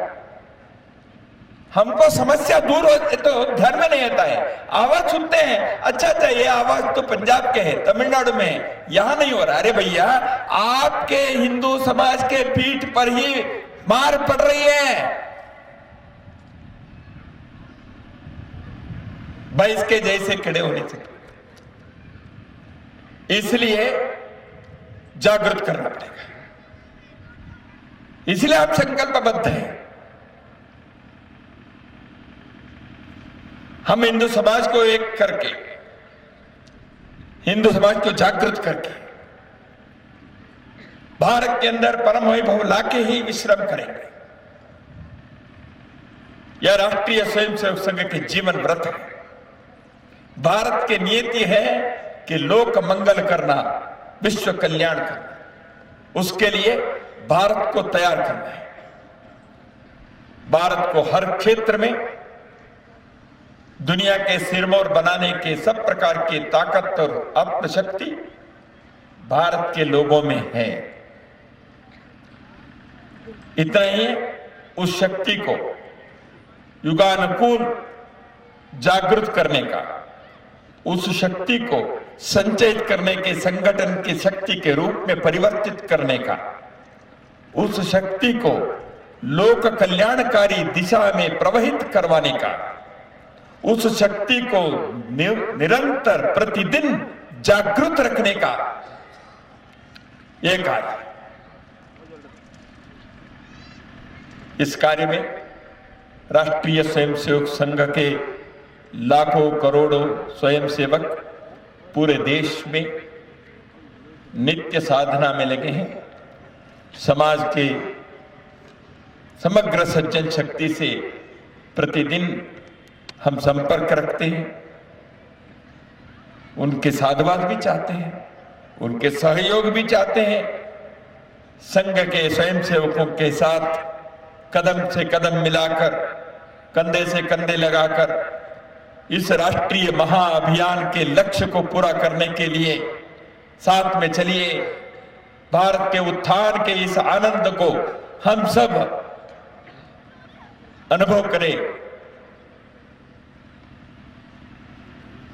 हमको समस्या दूर हो तो ध्यान में नहीं आता है, आवाज सुनते हैं, अच्छा अच्छा ये आवाज तो पंजाब के है, तमिलनाडु में, यहां नहीं हो रहा। अरे भैया आपके हिंदू समाज के पीठ पर ही मार पड़ रही है। भैंस के जैसे खड़े होने चाहिए, इसलिए जागृत करना पड़ेगा। इसलिए आप संकल्पबद्ध हैं। हम हिंदू समाज को एक करके, हिंदू समाज को जागृत करके भारत के अंदर परम वैभव लाके ही विश्राम करेंगे। यह राष्ट्रीय स्वयंसेवक संघ के जीवन व्रत है। भारत की नीति है कि लोक मंगल करना, विश्व कल्याण करना। उसके लिए भारत को तैयार करना है। भारत को हर क्षेत्र में दुनिया के सिरमौर बनाने के सब प्रकार की ताकत और आत्मशक्ति भारत के लोगों में है। इतना ही उस शक्ति को युगानुकूल जागृत करने का, उस शक्ति को संचयित करने के संगठन की शक्ति के रूप में परिवर्तित करने का, उस शक्ति को लोक कल्याणकारी दिशा में प्रवहित करवाने का, उस शक्ति को निरंतर प्रतिदिन जागृत रखने का यह कार्य। इस कार्य में राष्ट्रीय स्वयंसेवक संघ के लाखों करोड़ों स्वयंसेवक पूरे देश में नित्य साधना में लगे हैं। समाज के समग्र सज्जन शक्ति से प्रतिदिन हम संपर्क रखते हैं, उनके साधुवाद भी चाहते हैं, उनके सहयोग भी चाहते हैं। संघ के स्वयंसेवकों के साथ कदम से कदम मिलाकर, कंधे से कंधे लगाकर इस राष्ट्रीय महाअभियान के लक्ष्य को पूरा करने के लिए साथ में चलिए। भारत के उत्थान के इस आनंद को हम सब अनुभव करें।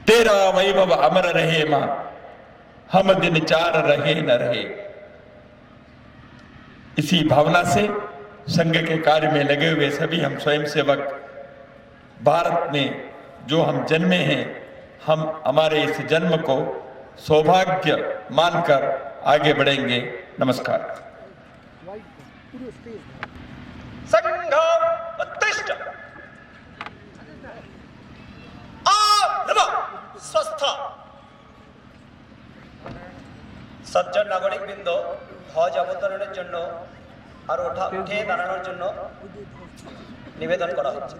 तेरा वैभव अमर रहे मां, हम दिन चार रहे न रहे। इसी भावना से संघ के कार्य में लगे हुए सभी हम स्वयंसेवक भारत में जो हम जन्मे हैं, हम हमारे इस जन्म को सौभाग्य मानकर आगे बढ़ेंगे। नमस्कार। संघ उत्तिष्ठ, स्वस्थ। सज्जन नागरिक बृंद ध्वज अवतरणের জন্য আর উঠে দাঁড়ানোর জন্য নিবেদন করা হচ্ছে।